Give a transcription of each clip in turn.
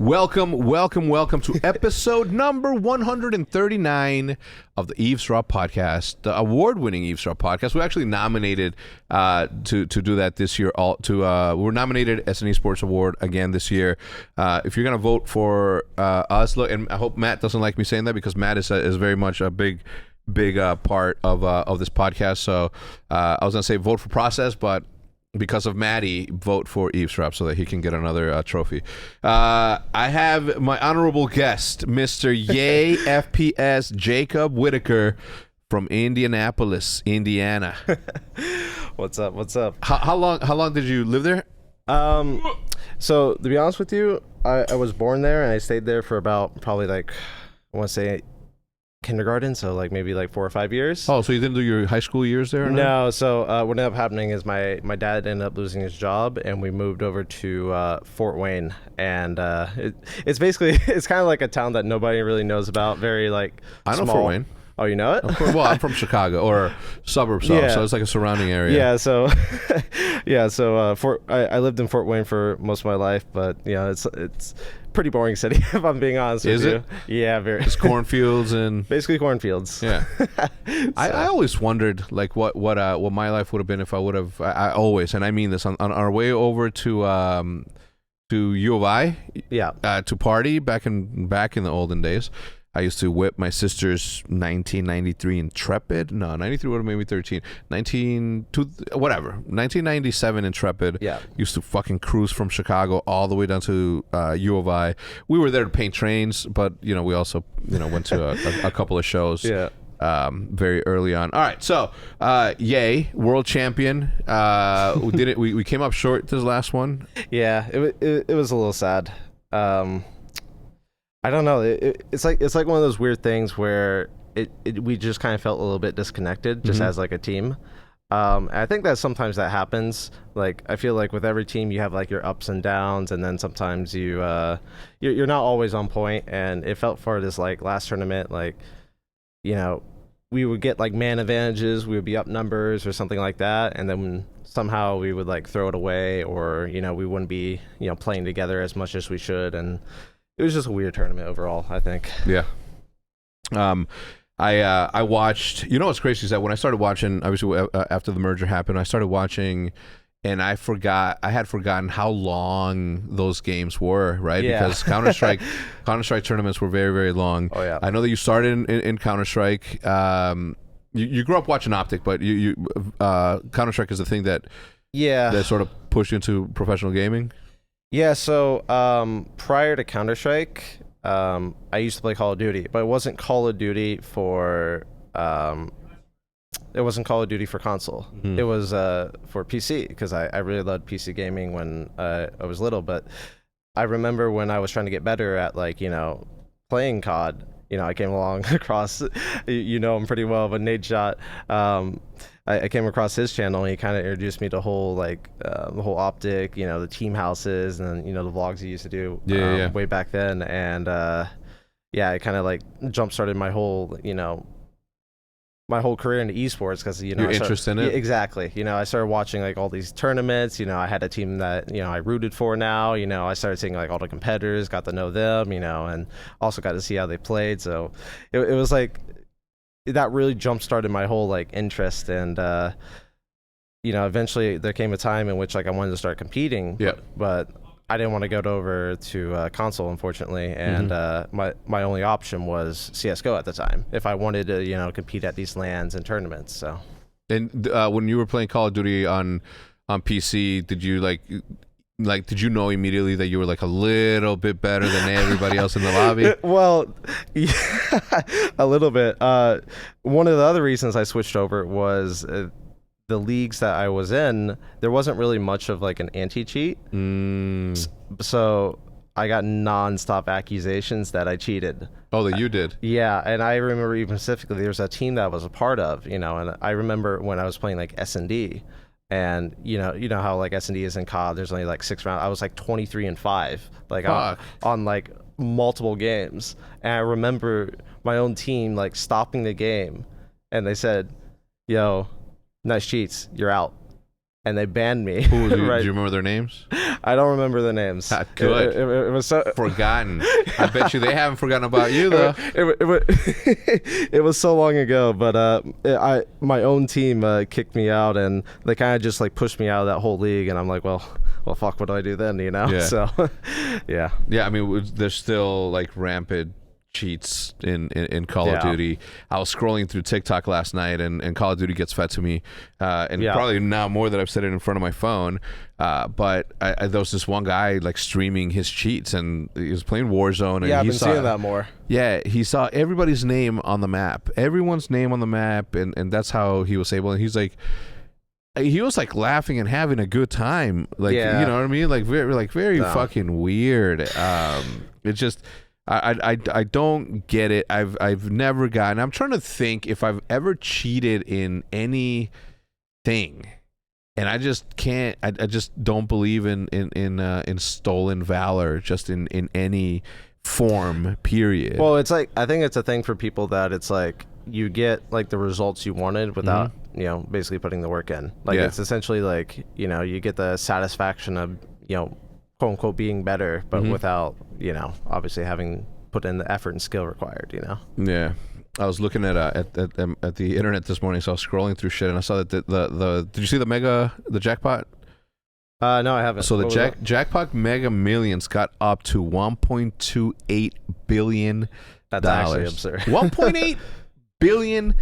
Welcome to episode number 139 of the Eavesdrop podcast, the award-winning Eavesdrop podcast. We actually nominated to do that this year. We're nominated as an esports award again this year. If you're gonna vote for us, look, and I hope Matt doesn't like me saying that because Matt is very much a big part of this podcast. So I was gonna say vote for process, but because of Maddie, vote for Eavesdrop so that he can get another trophy. I have my honorable guest, Mr. Yay FPS Jacob Whitaker from Indianapolis, Indiana. What's up? How long did you live there? So to be honest with you, I was born there and I stayed there for about probably like, I want to say kindergarten, so like maybe like 4 or 5 years. Oh, so you didn't do your high school years there? No, so what ended up happening is my dad ended up losing his job and we moved over to Fort Wayne, and it's basically it's kind of like a town that nobody really knows about. Very like I know small. Fort Wayne. Oh, you know it? Well, I'm from Chicago or suburbs, Yeah. so it's like a surrounding area. Yeah, so I lived in Fort Wayne for most of my life, but you know it's pretty boring city if I'm being honest with you. Is it? Yeah, very. It's cornfields and Basically cornfields. yeah. I always wondered like what my life would have been if I would have. I always, and I mean this, on our way over to U of I, Yeah. to party back in the olden days. I used to whip my sister's 1993 Intrepid. No, 93 would have made me 13. 1997 Intrepid. Yeah. Used to fucking cruise from Chicago all the way down to U of I. We were there to paint trains, but you know we also went to a couple of shows. Yeah. Very early on. All right, so Yay, world champion. We came up short this last one. Yeah. It was a little sad. I don't know. It's like one of those weird things where we just kind of felt a little bit disconnected just as like a team. And I think that sometimes that happens. Like I feel like with every team you have like your ups and downs, and then sometimes you're not always on point. And it felt for this like last tournament, like we would get like man advantages, we would be up numbers or something like that, and then somehow we would like throw it away, or we wouldn't be playing together as much as we should, and it was just a weird tournament overall, I think. Yeah. I watched. You know what's crazy is that when I started watching, obviously after the merger happened, I started watching, and I had forgotten how long those games were. Right? Yeah. Because Counter-Strike tournaments were very, very long. Oh yeah. I know that you started in Counter-Strike. You grew up watching OpTic, but you Counter-Strike is the thing that sort of pushed you into professional gaming. Yeah, so prior to Counter-Strike, I used to play Call of Duty, but it wasn't Call of Duty for console. Mm-hmm. It was for PC, because I really loved PC gaming when I was little. But I remember when I was trying to get better at playing COD, I came along across, him pretty well, but Nate Shot, I came across his channel, and he kind of introduced me to the whole OpTic, the team houses, and the vlogs he used to do way back then, and it kind of like jump started my whole my whole career into esports, because your interest in it. Yeah, exactly. I started watching like all these tournaments. I had a team that I rooted for now. I started seeing like all the competitors, got to know them, and also got to see how they played. So it was like that really jump started my whole like interest, and eventually there came a time in which like I wanted to start competing. Yeah. But I didn't want to go over to console, unfortunately, and my only option was CS:GO at the time if I wanted to compete at these LANs and tournaments. So, and when you were playing Call of Duty on PC, did you did you know immediately that you were like a little bit better than everybody else in the lobby? Well, yeah, a little bit. One of the other reasons I switched over was the leagues that I was in, there wasn't really much of like an anti-cheat. So I got non-stop accusations that I cheated. Oh, that you did? Yeah, and I remember even specifically there was a team that I was a part of, and I remember when I was playing like S&D, and you know how like S&D is in COD, there's only like 6 rounds. I was like 23-5, like on like multiple games. And I remember my own team like stopping the game, and they said, "Yo, nice cheats, you're out." and they banned me. Who, do you remember their names? I don't remember the names. Good. It was so forgotten. I bet you they haven't forgotten about you though. It was so long ago, but my own team kicked me out, and they kind of just like pushed me out of that whole league, and I'm like, well, fuck, what do I do then? You know? Yeah. So, yeah. Yeah, I mean, there's still like rampant cheats in Call of Duty. I was scrolling through TikTok last night, and Call of Duty gets fed to me, and probably now more that I've set it in front of my phone. But there was this one guy like streaming his cheats, and he was playing Warzone. And I've been seeing that more. Yeah, he saw everybody's name on the map, everyone's name on the map, and that's how he was able. And he was like laughing and having a good time, like you know what I mean, like very fucking weird. It just. I don't get it. I've never gotten. I'm trying to think if I've ever cheated in anything, and I just can't. I just don't believe in stolen valor, just in any form. Period. Well, it's like I think it's a thing for people that it's like you get like the results you wanted without basically putting the work in. Like it's essentially like you get the satisfaction of quote unquote being better, but without obviously having put in the effort and skill required. Yeah, I was looking at the internet this morning, so I was scrolling through shit, and I saw that the did you see the jackpot? No, I haven't. So the jackpot Mega Millions got up to $1.28 billion. That's actually absurd. $1.8 billion.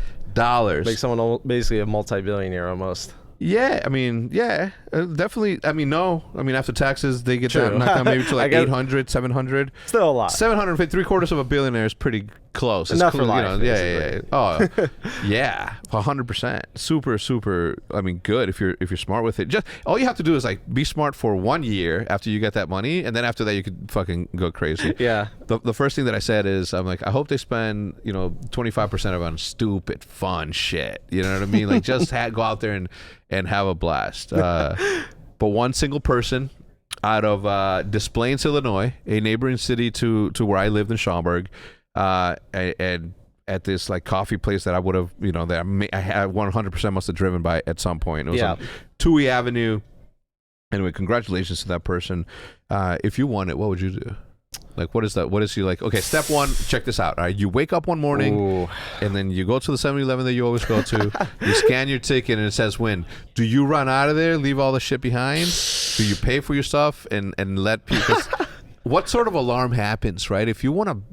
Make someone basically a multi-billionaire almost. Yeah, I mean, definitely. I mean, no. I mean, after taxes, they get that knocked down maybe to like 800, 700. Still a lot. 750, $3/4 of a billionaire is pretty close. It's enough for life. Yeah. Oh, yeah, 100%. Super, super. I mean, good if you're smart with it. Just all you have to do is like be smart for 1 year after you get that money, and then after that you could fucking go crazy. Yeah. The first thing that I said is I'm like, I hope they spend 25% of it on stupid fun shit. You know what I mean? Like just go out there and have a blast. But one single person out of Des Plaines, Illinois, a neighboring city to where I lived in Schaumburg, and at this like coffee place that I would have, that I had 100% must have driven by at some point. It was on Toohey Avenue. Anyway, congratulations to that person. If you won it, what would you do? Like, what is that? What is you like? Okay, step one, check this out. All right, you wake up one morning, and then you go to the 7-Eleven that you always go to. You scan your ticket, and it says win. Do you run out of there, leave all the shit behind? Do you pay for your stuff and let people? What sort of alarm happens, right? If you won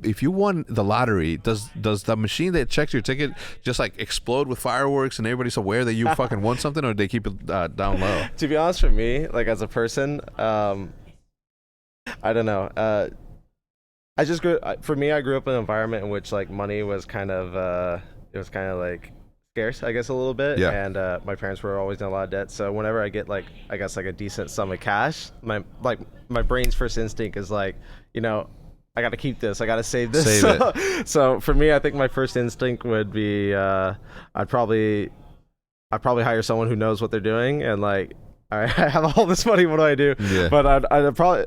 the lottery, does the machine that checks your ticket just like explode with fireworks and everybody's aware that you fucking won something, or do they keep it down low? To be honest, for me, like as a person, I don't know. I grew up in an environment in which like money was kind of like scarce, I guess, a little bit. Yeah. And my parents were always in a lot of debt. So whenever I get like, I guess like a decent sum of cash, my brain's first instinct is like, I got to keep this. I got to save this. So for me, I think my first instinct would be I'd probably hire someone who knows what they're doing, and like, all right, I have all this money. What do I do? Yeah. But I'd probably,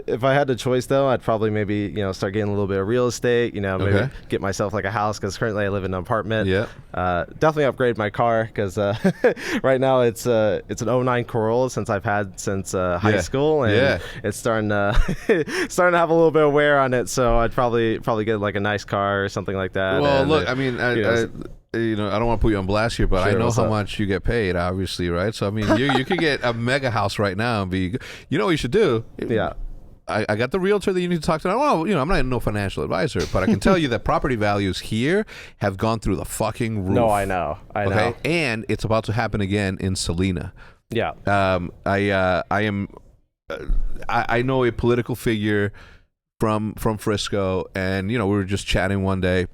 if I had the choice though, I'd probably maybe start getting a little bit of real estate. Maybe get myself like a house, because currently I live in an apartment. Yeah. Definitely upgrade my car, because right now it's an '09 Corolla since high school, and it's starting to have a little bit of wear on it. So I'd probably get like a nice car or something like that. Well, look, I mean, I don't want to put you on blast here, but sure, I know how much you get paid, obviously, right? So I mean, you could get a mega house right now and be. You know what you should do? Yeah. I got the realtor that you need to talk to. Well, I'm not no financial advisor, but I can tell you that property values here have gone through the fucking roof. No, I know. Okay? And it's about to happen again in Salina. Yeah. I know a political figure from Frisco, and we were just chatting one day.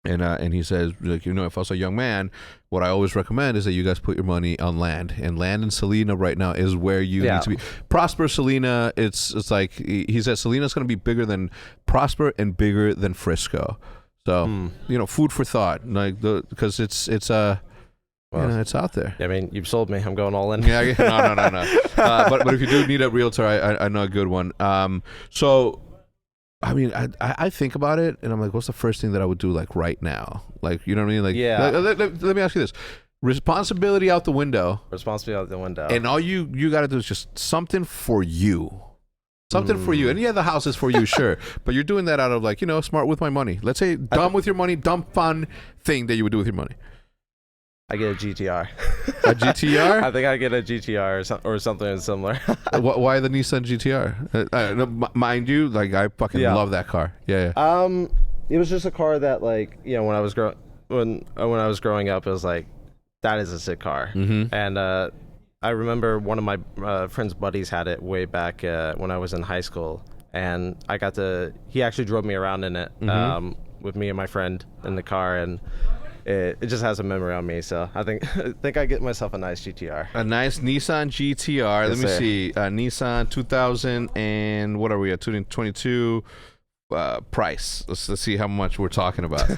And he says, like, if I was a young man, what I always recommend is that you guys put your money on land. And land in Salina right now is where you need to be. Prosper Salina, it's like, he says Salina's going to be bigger than Prosper and bigger than Frisco. So, food for thought, like because it's it's out there. I mean, you've sold me. I'm going all in. Yeah, no. But if you do need a realtor, I know a good one. So. I mean, I think about it, and I'm like, what's the first thing that I would do, like, right now? Like, you know what I mean? Like, yeah. Let me ask you this. responsibility out the window, Responsibility out the window. and all you got to do is just something for you. Something for you. And yeah, the house is for you, sure. But you're doing that out of like, smart with my money. Let's say dumb with your money, dumb fun thing that you would do with your money. I get a GTR. A GTR? I think I get a GTR or something similar. Why the Nissan GTR? Mind you, like I fucking love that car. Yeah. It was just a car that like, when I was when I was growing up, it was like, that is a sick car. Mm-hmm. And I remember one of my friend's buddies had it way back when I was in high school, and he actually drove me around in it with me and my friend in the car, and it just has a memory on me. So I think I get myself a nice GTR. A nice Nissan GTR. Yes, Let me sir. see. Nissan 2000 and what are we at? 2022 price. Let's see how much we're talking about.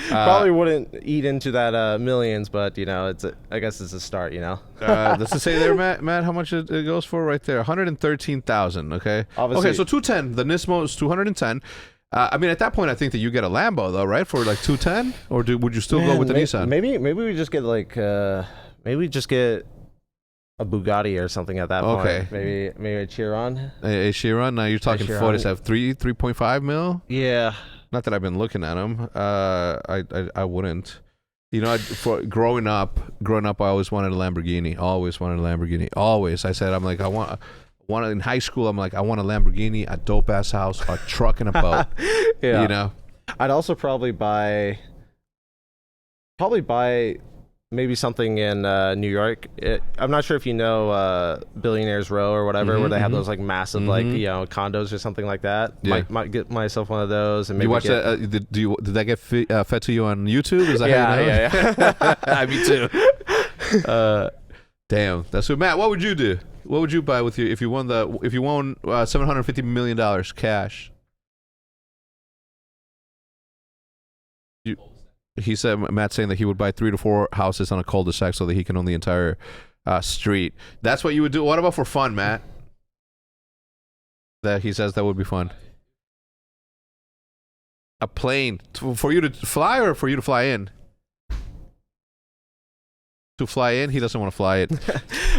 Probably wouldn't eat into that millions, but I guess it's a start. Let's just say there, Matt, how much it goes for right there? 113,000. Okay. Obviously. Okay, so 210. The Nismo is 210. I mean, at that point, I think that you get a Lambo though, right? For like 210, or would you still go with the Nissan? Maybe we just get a Bugatti or something at that point. Maybe a Chiron. A Chiron. Now you're talking Chiron. 3.5 mil. Yeah. Not that I've been looking at them. I wouldn't. For growing up, I always wanted a Lamborghini. Always. I said, I want in high school. I'm like, I want a Lamborghini, a dope ass house, a truck, and a boat. Yeah. I'd also probably buy maybe something in New York. I'm not sure if you know Billionaires Row or whatever, where they have those like massive like condos or something like that. Yeah. Might get myself one of those. And maybe you watch that? Did that get fed to you on YouTube? Is that how you know? Yeah. Me too. Damn, that's what. Matt, what would you do? What would you buy with you if you won $750 million cash? He said, Matt's saying that he would buy 3 to 4 houses on a cul-de-sac so that he can own the entire street. That's what you would do. What about for fun, Matt? That he says that would be fun. A plane for you to fly or for you to fly in? To fly in, he doesn't want to fly it.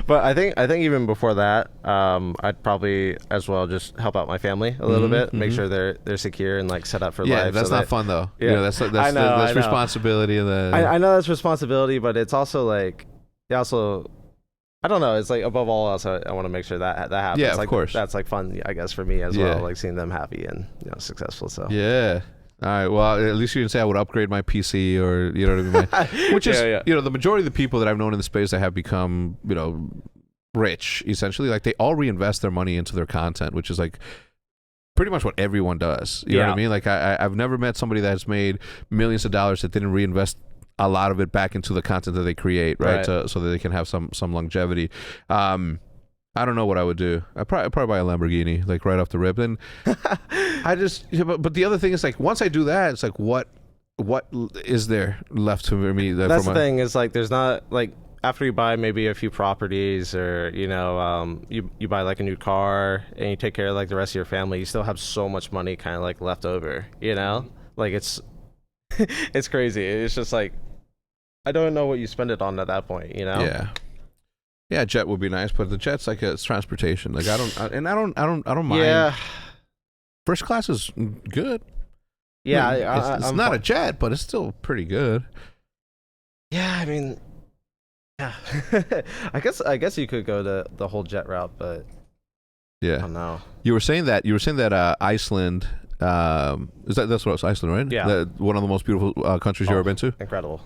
But I think even before that, I'd probably as well just help out my family a little bit, make sure they're secure and like set up for life. Yeah, that's not fun though. Yeah, that's I know. responsibility. I know that's responsibility, but it's also like I don't know. It's like above all else, I want to make sure that happens. Yeah, of like, course. That's like fun, I guess, for me as well. Like seeing them happy and successful. So yeah. All right. Well, at least you didn't say I would upgrade my PC or what I mean. Which is the majority of the people that I've known in the space that have become rich essentially, like they all reinvest their money into their content, which is like pretty much what everyone does. You know what I mean? Like I've never met somebody that has made millions of dollars that didn't reinvest a lot of it back into the content that they create, right? So that they can have some longevity. I don't know what I would do. I'd probably buy a Lamborghini, like right off the rip. And but the other thing is like once I do that, it's like what is there left for me? That's the thing is like there's not like after you buy maybe a few properties or you buy like a new car and you take care of like the rest of your family, you still have so much money kind of like left over. Like it's it's crazy. It's just like I don't know what you spend it on at that point. Yeah, jet would be nice, but the jet's like it's transportation. Like I don't mind. Yeah, first class is good. Yeah, it's not a jet, but it's still pretty good. Yeah, I mean, yeah. I guess you could go the whole jet route, but yeah, I don't know. You were saying that Iceland. That's what it was, Iceland, right? Yeah, one of the most beautiful countries you've ever been to. Incredible.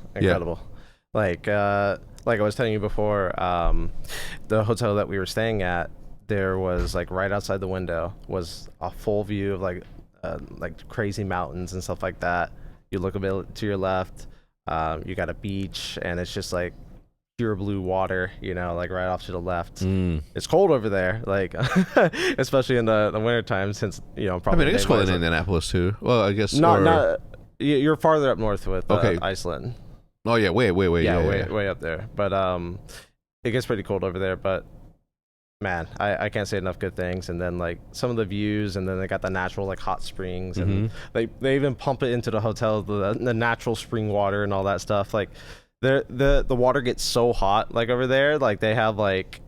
Like I was telling you before, the hotel that we were staying at, there was like right outside the window was a full view of like crazy mountains and stuff like that. You look a bit to your left, you got a beach, and it's just like pure blue water, like right off to the left. It's cold over there, like especially in the winter time, since probably. I mean, it's cold in Indianapolis too. Well, I guess not. You're farther up north with Iceland. Oh yeah, way up there. But it gets pretty cold over there. But man, I can't say enough good things. And then like some of the views, and then they got the natural like hot springs, and they even pump it into the hotel, the natural spring water and all that stuff. Like the water gets so hot like over there. Like they have like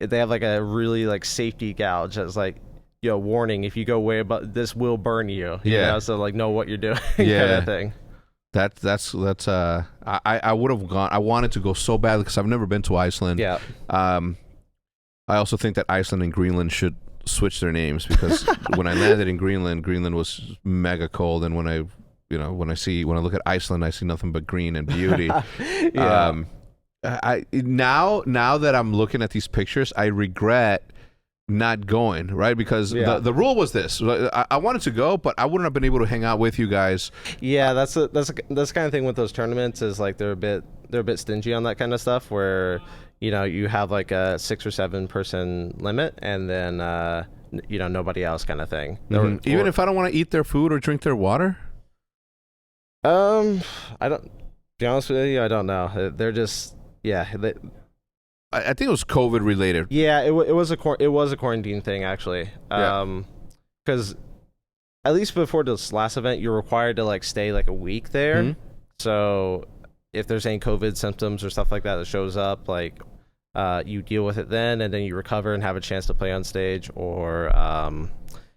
a really like safety gouge that's like, yo, warning, if you go way above this will burn you. You know? So like know what you're doing. Kind of thing. That's I would have gone. I wanted to go so badly because I've never been to Iceland. Yeah. I also think that Iceland and Greenland should switch their names because when I landed in Greenland was mega cold, and when I look at Iceland, I see nothing but green and beauty. Yeah. Now that I'm looking at these pictures, I regret not going, right? Because the rule was this. I wanted to go, but I wouldn't have been able to hang out with you guys. Yeah, that's the kind of thing with those tournaments is like they're a bit stingy on that kind of stuff where, you know, you have like a 6 or 7 person limit and then nobody else kind of thing. Even if I don't want to eat their food or drink their water? I don't, to be honest with you, I don't know. They're just I think it was COVID related. Yeah, it was a quarantine thing actually. Because at least before this last event, you're required to like stay like a week there. Mm-hmm. So if there's any COVID symptoms or stuff like that shows up, like you deal with it then, and then you recover and have a chance to play on stage. Or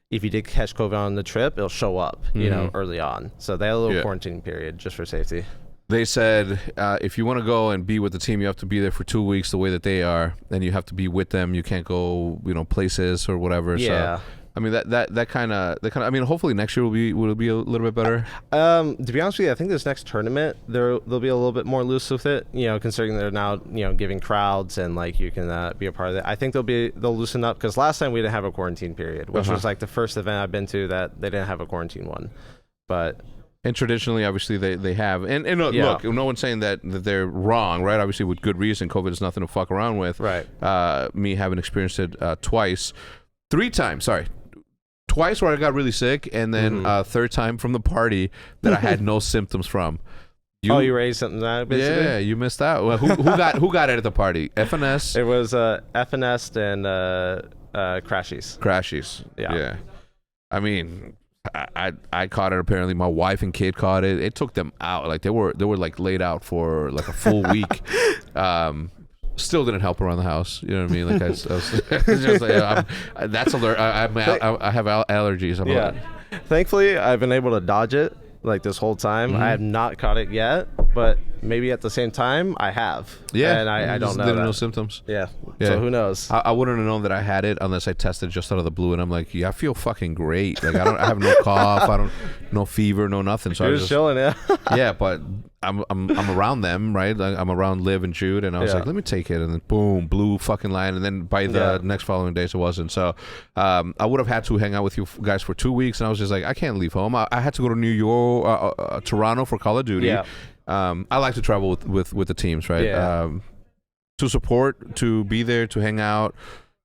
if you did catch COVID on the trip, it'll show up, you know, early on. So they had a little quarantine period just for safety. They said if you want to go and be with the team, you have to be there for 2 weeks the way that they are, and you have to be with them. You can't go, places or whatever. Yeah. So, I mean that kind of. I mean, hopefully next year will be a little bit better. To be honest with you, I think this next tournament they'll be a little bit more loose with it. You know, considering they're now giving crowds and like you can be a part of it. I think they'll loosen up because last time we didn't have a quarantine period, which was like the first event I've been to that they didn't have a quarantine one, but. And traditionally, obviously, they have. And look, no one's saying that they're wrong, right? Obviously, with good reason. COVID is nothing to fuck around with. Right. Me having experienced it three times, twice where I got really sick, and then third time from the party that I had no symptoms from. You were asymptomatic, basically? Yeah, you missed out. Well, who got it at the party? FNS? It was FNS and Crashies. Crashies. Yeah. I mean... I caught it. Apparently, my wife and kid caught it. It took them out. Like they were like laid out for like a full week. Still didn't help around the house. You know what I mean? Like I was just like, that's alert. I have allergies. Thankfully, I've been able to dodge it like this whole time. I have not caught it yet, but maybe at the same time I have. Yeah, and I don't know. Didn't know symptoms. Yeah. So who knows? I wouldn't have known that I had it unless I tested just out of the blue, and I'm like, I feel fucking great. Like I have no cough, no fever, no nothing. So You're just chilling, yeah. Yeah, but I'm around them, right? Like, I'm around Liv and Jude, and I was like, let me take it, and then boom, blue fucking line, and then by the next following days it wasn't. So I would have had to hang out with you guys for 2 weeks, and I was just like, I can't leave home. I had to go to New York, Toronto for Call of Duty. Yeah. I like to travel with the teams, right? Yeah. To support, to be there, to hang out.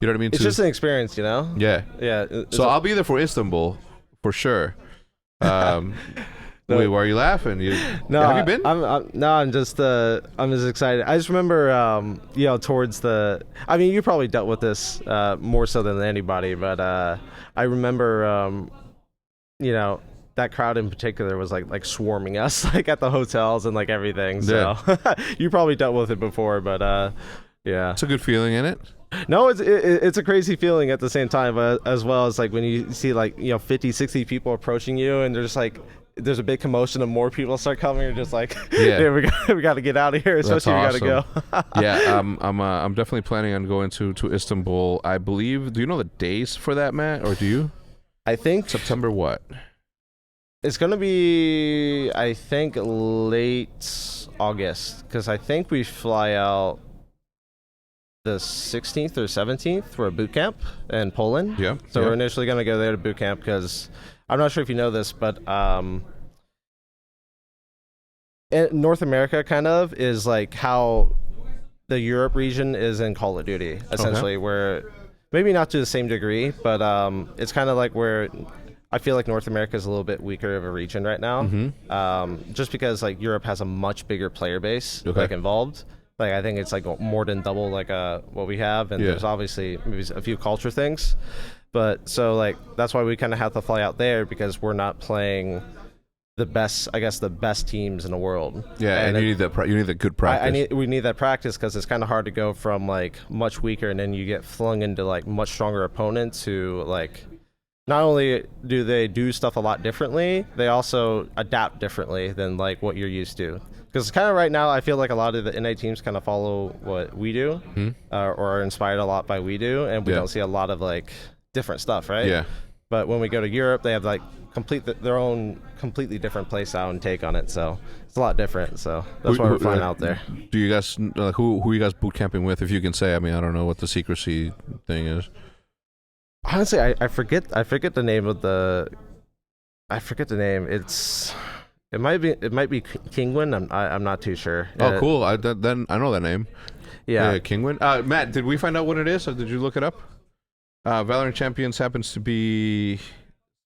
You know what I mean? It's just an experience, you know? Yeah. Yeah. So I'll be there for Istanbul, for sure. Wait, why are you laughing? Have you been? I'm just excited. I just remember, towards the. I mean, you probably dealt with this more so than anybody, but I remember, that crowd in particular was like swarming us, like at the hotels and like everything. So you probably dealt with it before, but yeah, it's a good feeling, isn't it? No, it's a crazy feeling at the same time, as well as like when you see like 50, 60 people approaching you, and there's like. There's a big commotion and more people start coming. You're just like, we got to get out of here, especially awesome. We got to go. Yeah, I'm definitely planning on going to Istanbul. I believe. Do you know the days for that, Matt, or do you? I think September what? It's gonna be, I think, late August, because I think we fly out the 16th or 17th for a boot camp in Poland. Yeah. So we're initially gonna go there to boot camp because. I'm not sure if you know this, but North America kind of is like how the Europe region is in Call of Duty, essentially, where maybe not to the same degree, but it's kind of like where I feel like North America is a little bit weaker of a region right now, just because like Europe has a much bigger player base like involved. Like I think it's like more than double like what we have, and there's obviously maybe a few culture things. But so like that's why we kind of have to fly out there, because we're not playing the best, I guess, the best teams in the world. Yeah, and you need that. You need that good practice. We need that practice because it's kind of hard to go from like much weaker and then you get flung into like much stronger opponents who like. Not only do they do stuff a lot differently, they also adapt differently than like what you're used to. Because kind of right now, I feel like a lot of the NA teams kind of follow what we do, or are inspired a lot by we do, and we don't see a lot of like different stuff, right? Yeah. But when we go to Europe, they have like their own completely different play style and take on it. So it's a lot different. So that's why we're flying out there. Do you guys who are you guys boot camping with? If you can say, I mean, I don't know what the secrecy thing is. Honestly, I forget the name of the. I forget the name. It might be Kingwin. I'm not too sure. Oh, cool. Then I know that name. Yeah, Kingwin. Matt, did we find out what it is, or did you look it up? Valorant Champions happens to be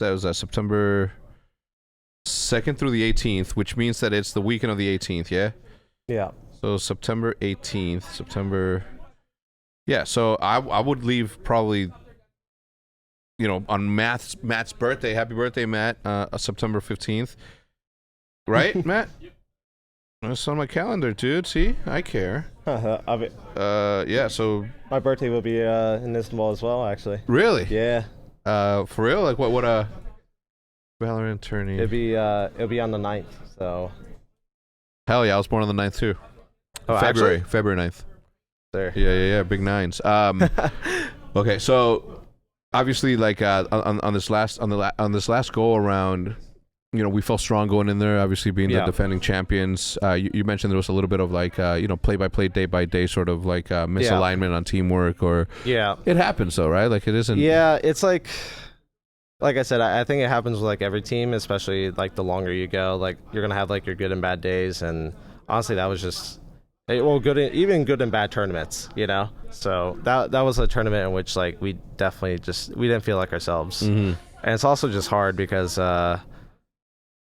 September 2nd through the 18th, which means that it's the weekend of the 18th. Yeah. Yeah. So September 18th. Yeah. So I would leave probably. On Matt's birthday. Happy birthday, Matt. September 15th. Right, Matt? It's on my calendar, dude. See? I care. Yeah, so... My birthday will be in Istanbul as well, actually. Really? Yeah. For real? Like, what a... Valorant tourney. It'll be on the 9th, so... Hell yeah, I was born on the 9th, too. Oh, February actually? 9th. There. Yeah, big nines. Okay, so... Obviously, like on this last go around, we felt strong going in there. Obviously, being the defending champions, you mentioned there was a little bit of like play by play, day by day, sort of like misalignment on teamwork, or it happens though, right? Like it isn't. Yeah, it's like I said, I think it happens with like every team, especially like the longer you go. Like you're gonna have like your good and bad days, and honestly, that was just. Even good and bad tournaments, So that was a tournament in which like we didn't feel like ourselves, and it's also just hard because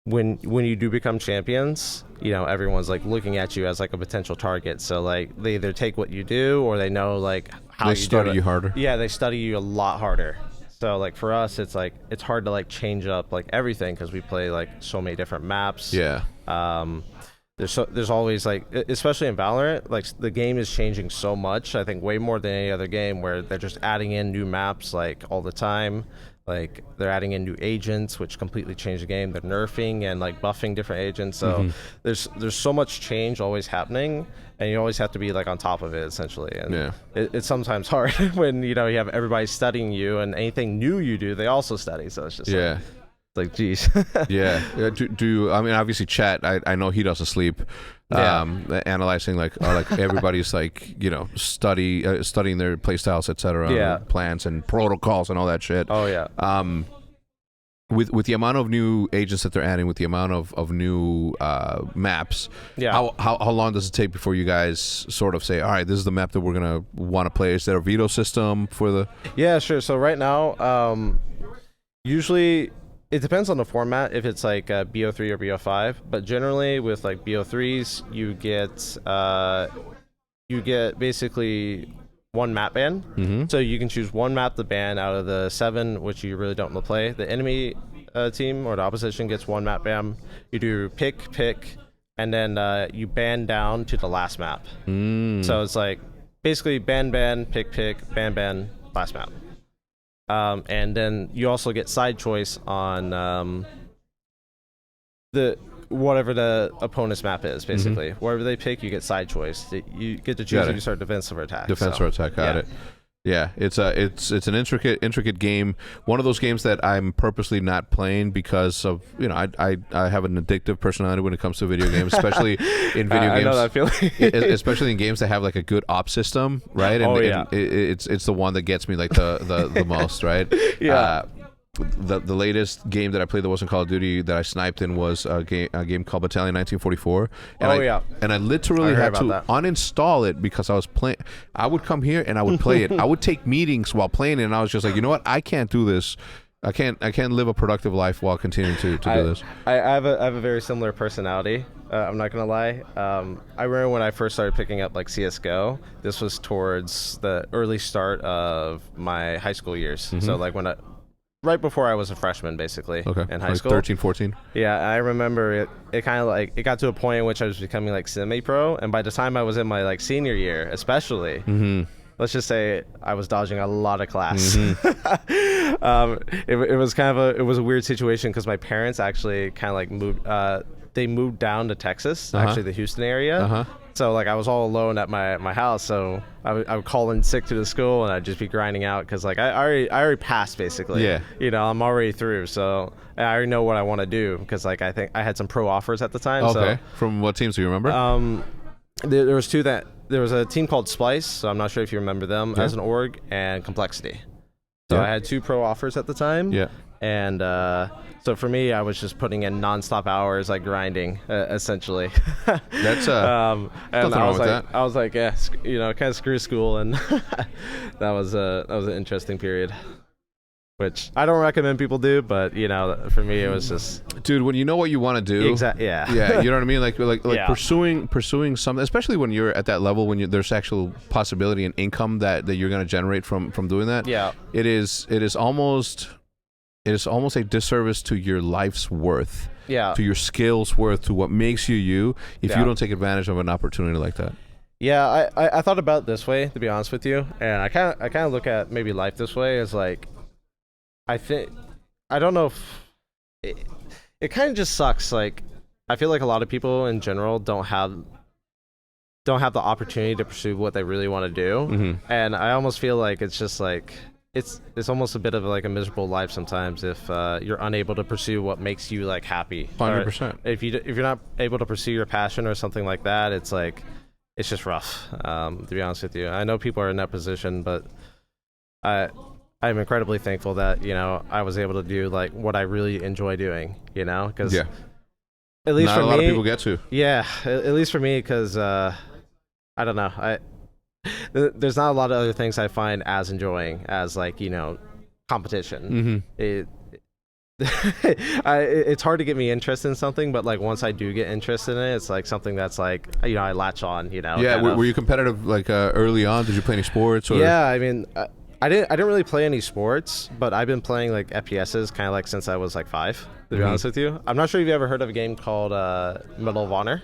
when you do become champions, everyone's like looking at you as like a potential target. So like they either take what you do or they know like how they you study you harder. Yeah, they study you a lot harder. So like for us, it's like it's hard to like change up like everything because we play like so many different maps. Yeah. There's always like, especially in Valorant, like the game is changing so much. I think way more than any other game where they're just adding in new maps like all the time. Like they're adding in new agents, which completely change the game. They're nerfing and like buffing different agents. So there's so much change always happening, and you always have to be like on top of it essentially. And it's sometimes hard when you have everybody studying you, and anything new you do, they also study. So it's just like geez. Yeah. I mean, obviously chat, I know he doesn't sleep analyzing like everybody's like studying their play styles, etc. Plans and protocols and all that shit. Oh yeah. With the amount of new agents that they're adding, with the amount of new maps, how long does it take before you guys sort of say, all right, this is the map that we're gonna want to play? Is there a veto system for the sure. So right now usually it depends on the format, if it's like BO3 or BO5, but generally with like BO3s, you get basically one map ban. So you can choose one map to ban out of the 7, which you really don't want to play. The enemy team or the opposition gets one map ban. You do pick, and then you ban down to the last map. So it's like basically ban, pick, ban, last map. And then you also get side choice on whatever the opponent's map is, basically. Wherever they pick, you get side choice. You get to choose if you start defensive or attack. Or attack, got it. Yeah, it's an intricate game. One of those games that I'm purposely not playing because of I have an addictive personality when it comes to video games, especially in video games. I know that feeling. Especially in games that have like a good op system, right? And it's the one that gets me like the most, right? Yeah. The latest game that I played that wasn't Call of Duty that I sniped in was a game called Battalion 1944. And I literally had to uninstall it because I was playing. I would come here and I would play it. I would take meetings while playing it, and I was just like, you know what? I can't do this. I can't live a productive life while continuing to do this. I have a very similar personality. I'm not gonna lie. I remember when I first started picking up like CS:GO. This was towards the early start of my high school years. So like when right before I was a freshman, basically, in high like school. 13, 14. Yeah, I remember it kind of like, it got to a point in which I was becoming like semi-pro, and by the time I was in my like senior year, especially, let's just say I was dodging a lot of class. It was kind of it was a weird situation because my parents actually kind of like moved down to Texas, actually the Houston area. So like I was all alone at my house, so I would call in sick to the school, and I'd just be grinding out because like I already passed basically. Yeah. You know, I'm already through, so I already know what I want to do because like I think I had some pro offers at the time. Okay. So, From what teams do you remember? there was two that there was a team called Splice, so I'm not sure if you remember them as an org, and Complexity. So I had 2 pro offers at the time. Yeah. And so for me, I was just putting in nonstop hours, like grinding, essentially. That's and nothing wrong with that. I was like, yeah, you know, kind of screw school, and that was an interesting period, which I don't recommend people do, but you know, for me, it was just, dude, when you know what you want to do, exactly, yeah, yeah, you know what I mean, like Yeah. pursuing something, especially when you're at that level, when there's actual possibility and income that you're going to generate from doing that. Yeah. It is almost a disservice to your life's worth, yeah, to your skills worth, to what makes you you, if Yeah. you don't take advantage of an opportunity like that. yeah. I thought about it this way, to be honest with you, and I kind of look at maybe life this way as like, I don't know if it kind of just sucks. Like, I feel like a lot of people in general don't have the opportunity to pursue what they really want to do, and I almost feel like it's just like it's almost a bit of like a miserable life sometimes if you're unable to pursue what makes you like happy. 100%. If you're not able to pursue your passion or something like that, it's like it's just rough. To be honest with you, I know people are in that position, but I'm incredibly thankful that, you know, I was able to do like what I really enjoy doing, you know, because Yeah. at least Not for a lot me, of people get to. yeah, at least for me, because I don't know, there's not a lot of other things I find as enjoying as like, you know, competition. It's hard to get me interested in something, but like once I do get interested in it, it's like something that's like, you know, I latch on, you know. Yeah, were you competitive like early on? Did you play any sports? Or? Yeah, I mean, I didn't really play any sports, but I've been playing like FPSs kind of like since I was like 5, to be honest with you. I'm not sure if you ever heard of a game called Medal of Honor.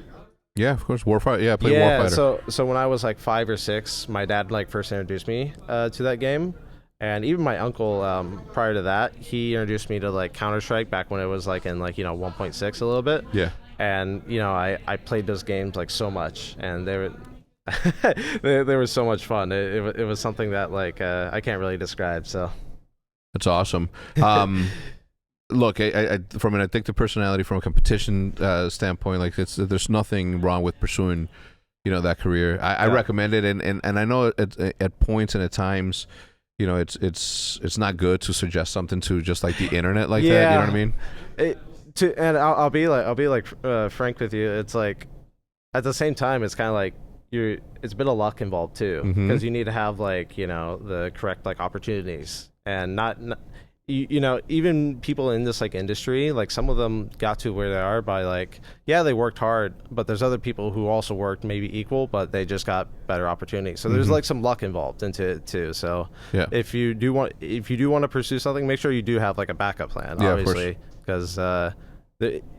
Yeah, of course, Warfighter. Yeah, I played Warfighter. So when I was like 5 or 6, my dad like first introduced me to that game, and even my uncle prior to that, he introduced me to like Counter-Strike back when it was like in like, you know, 1.6 a little bit. Yeah. And you know, I played those games like so much, and they were they were so much fun. It was something that like I can't really describe. So that's awesome. Look, I from an addictive personality, from a competition standpoint, like there's nothing wrong with pursuing, you know, that career. I recommend it, and I know at points and at times, you know, it's not good to suggest something to just like the internet like that. You know what I mean? And I'll be like frank with you. It's like at the same time, it's kind of like it's a bit of luck involved too, because you need to have like, you know, the correct like opportunities, and not you know, even people in this like industry, like some of them got to where they are by like, yeah, they worked hard, but there's other people who also worked maybe equal, but they just got better opportunities. So there's like some luck involved into it too. So yeah, if you do want to pursue something, make sure you do have like a backup plan, obviously, because there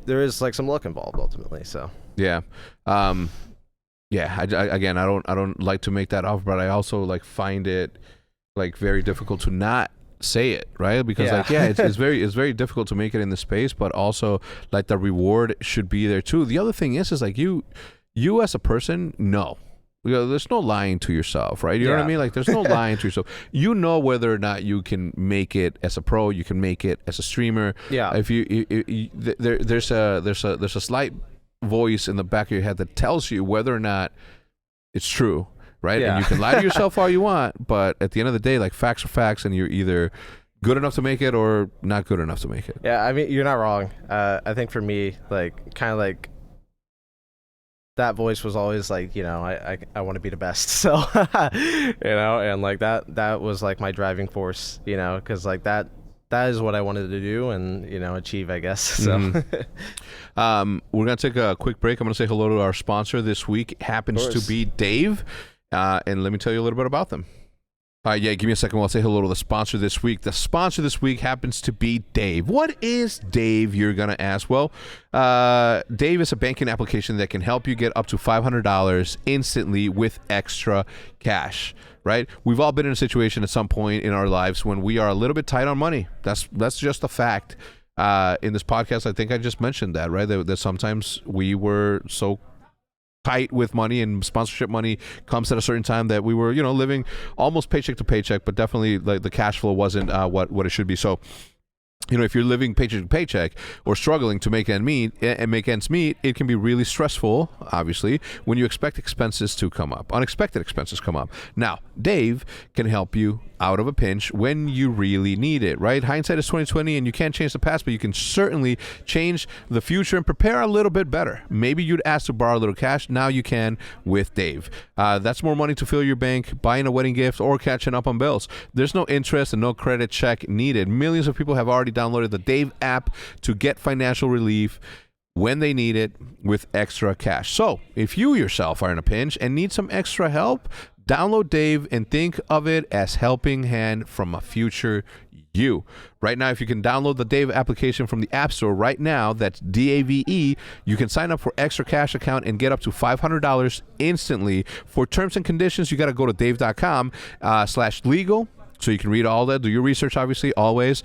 is like some luck involved ultimately. So yeah. Yeah, again, I don't like to make that offer, but I also like find it like very difficult to not say it, right? Because like, yeah, it's very difficult to make it in the space, but also like the reward should be there too. The other thing is like you as a person, there's no lying to yourself, right? You know what I mean? Like there's no lying to yourself. You know whether or not you can make it as a pro, you can make it as a streamer. Yeah. If there's a slight voice in the back of your head that tells you whether or not it's true. Right? Yeah. And you can lie to yourself all you want, but at the end of the day, like facts are facts, and you're either good enough to make it or not good enough to make it. Yeah, I mean, you're not wrong. I think for me, like, kind of like that voice was always like, you know, I want to be the best. So, you know, and like that was like my driving force, you know, because like that is what I wanted to do and, you know, achieve, I guess. So we're going to take a quick break. I'm going to say hello to our sponsor this week. It happens to be Dave. And let me tell you a little bit about them. All right, yeah, give me a second while I say hello to the sponsor this week. The sponsor this week happens to be Dave. What is Dave, you're going to ask? Well, Dave is a banking application that can help you get up to $500 instantly with extra cash, right? We've all been in a situation at some point in our lives when we are a little bit tight on money. That's just a fact. In this podcast, I think I just mentioned that, right? That sometimes we were so tight with money, and sponsorship money comes at a certain time that we were, living almost paycheck to paycheck, but definitely like the cash flow wasn't what it should be. So, if you're living paycheck to paycheck or struggling to make ends meet, it can be really stressful, obviously, when you expect expenses to come up. Unexpected expenses come up. Now, Dave can help you out of a pinch when you really need it, right? Hindsight is 20/20, and you can't change the past, but you can certainly change the future and prepare a little bit better. Maybe you'd ask to borrow a little cash. Now you can with Dave. That's more money to fill your bank, buying a wedding gift, or catching up on bills. There's no interest and no credit check needed. Millions of people have already downloaded the Dave app to get financial relief when they need it with extra cash. So if you yourself are in a pinch and need some extra help, download Dave and think of it as helping hand from a future you. Right now, if you can download the Dave application from the App Store right now, that's DAVE, you can sign up for extra cash account and get up to $500 instantly. For terms and conditions, you got to go to dave.com/legal. So you can read all that, do your research, obviously, always.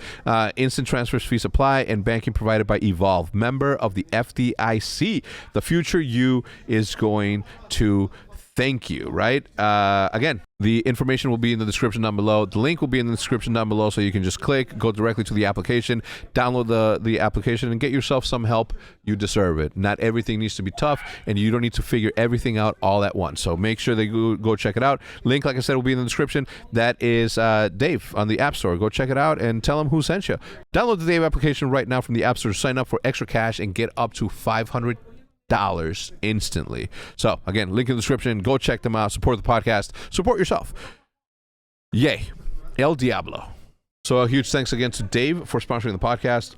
Instant transfers fees apply, and banking provided by Evolve, member of the FDIC. The future you is going to thank you, right? Again, the information will be in the description down below. The link will be in the description down below, so you can just click, go directly to the application, download the application, and get yourself some help. You deserve it. Not everything needs to be tough, and you don't need to figure everything out all at once. So make sure that you go check it out. Link, like I said, will be in the description. That is Dave on the App Store. Go check it out and tell him who sent you. Download the Dave application right now from the App Store. Sign up for extra cash and get up to $500 instantly. So again, link in the description. Go check them out. Support the podcast. Support yourself. Yay. El Diablo. So a huge thanks again to Dave for sponsoring the podcast.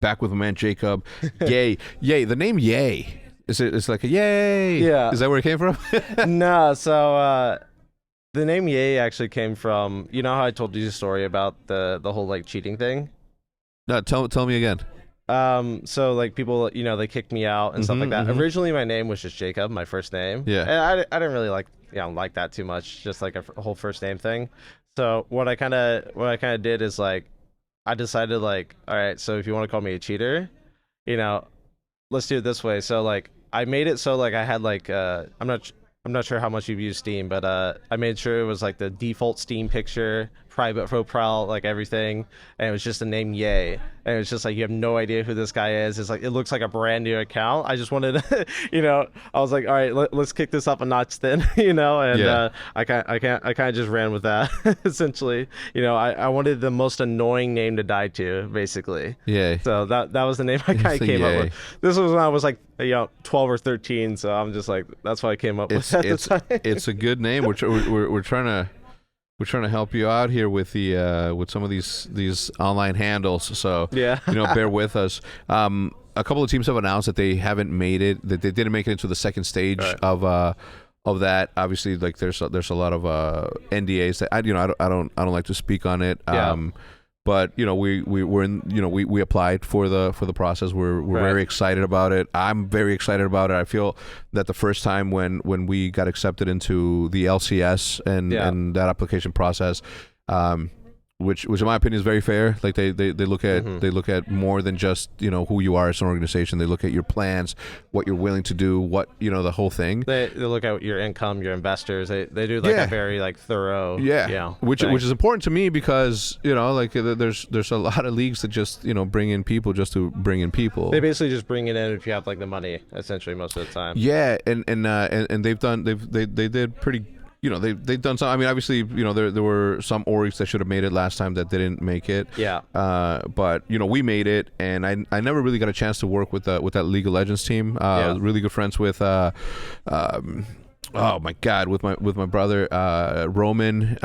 Back with my man Jacob. Yay. The name Yay. It's like a yay. Yeah. Is that where it came from? No, so the name Yay actually came from, how I told you the story about the whole like cheating thing? No, tell me again. So like people, they kicked me out and stuff like that. Originally my name was just Jacob, my first name. Yeah. And I didn't really like that too much, just like a whole first name thing. So what I kind of did is like, I decided like, all right, so if you want to call me a cheater, let's do it this way. So like I made it so like I had like I'm not sure how much you've used Steam, but I made sure it was like the default Steam picture, private profile, like everything, and it was just the name Yay, and it was just like you have no idea who this guy is. It's like it looks like a brand new account. I just wanted to, I was like, all right, let's kick this up a notch then, and Yeah. I kind of just ran with that essentially. I wanted the most annoying name to die to, basically. Yeah. So that was the name I kind of came up with. This was when I was like 12 or 13, so I'm just like, that's why I came up with at the time. It's a good name. We're trying to help you out here with the with some of these online handles. So yeah, bear with us. A couple of teams have announced that they haven't made it, that they didn't make it into the second stage of that. Obviously, like there's a lot of NDAs that I don't like to speak on it. But we applied for the process. We're very excited about it. I'm very excited about it. I feel that the first time when we got accepted into the LCS and that application process, which in my opinion is very fair. Like they look at more than just who you are as an organization. They look at your plans, what you're willing to do, the whole thing. They look at your income, your investors. They do like a very like thorough which is important to me because there's a lot of leagues that just bring in people just to bring in people. They basically just bring it in if you have like the money, essentially, most of the time. Yeah, and they did pretty. They've done some. I mean, obviously, there were some orgs that should have made it last time that didn't make it. Yeah. But we made it, and I never really got a chance to work with that League of Legends team. Really good friends with oh my God, with my brother Roman,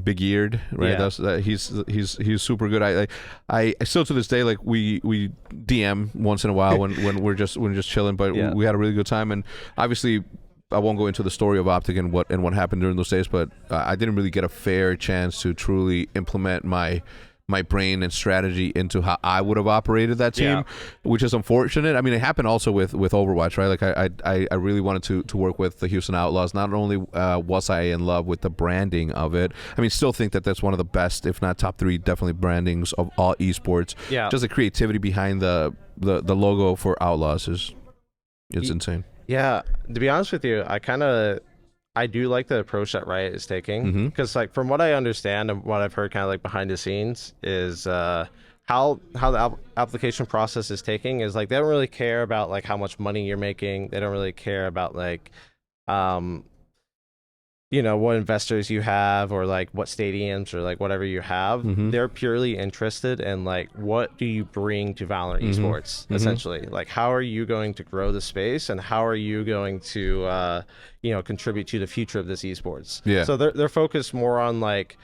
big eared, right? Yeah. He's super good. I still to this day like we DM once in a while when we're just chilling, but we had a really good time, and obviously I won't go into the story of OpTic and what happened during those days, but I didn't really get a fair chance to truly implement my brain and strategy into how I would have operated that team, which is unfortunate. I mean, it happened also with Overwatch, right? Like I really wanted to work with the Houston Outlaws. Not only was I in love with the branding of it, I mean, still think that that's one of the best, if not top 3, definitely brandings of all esports. Yeah. Just the creativity behind the logo for Outlaws is insane. Yeah, to be honest with you, I do like the approach that Riot is taking, because like from what I understand and what I've heard kind of like behind the scenes is how the application process is taking is like they don't really care about like how much money you're making. They don't really care about like what investors you have or like what stadiums or like whatever you have. They're purely interested in like what do you bring to Valorant esports, essentially. Like how are you going to grow the space and how are you going to contribute to the future of this esports. So they're focused more on like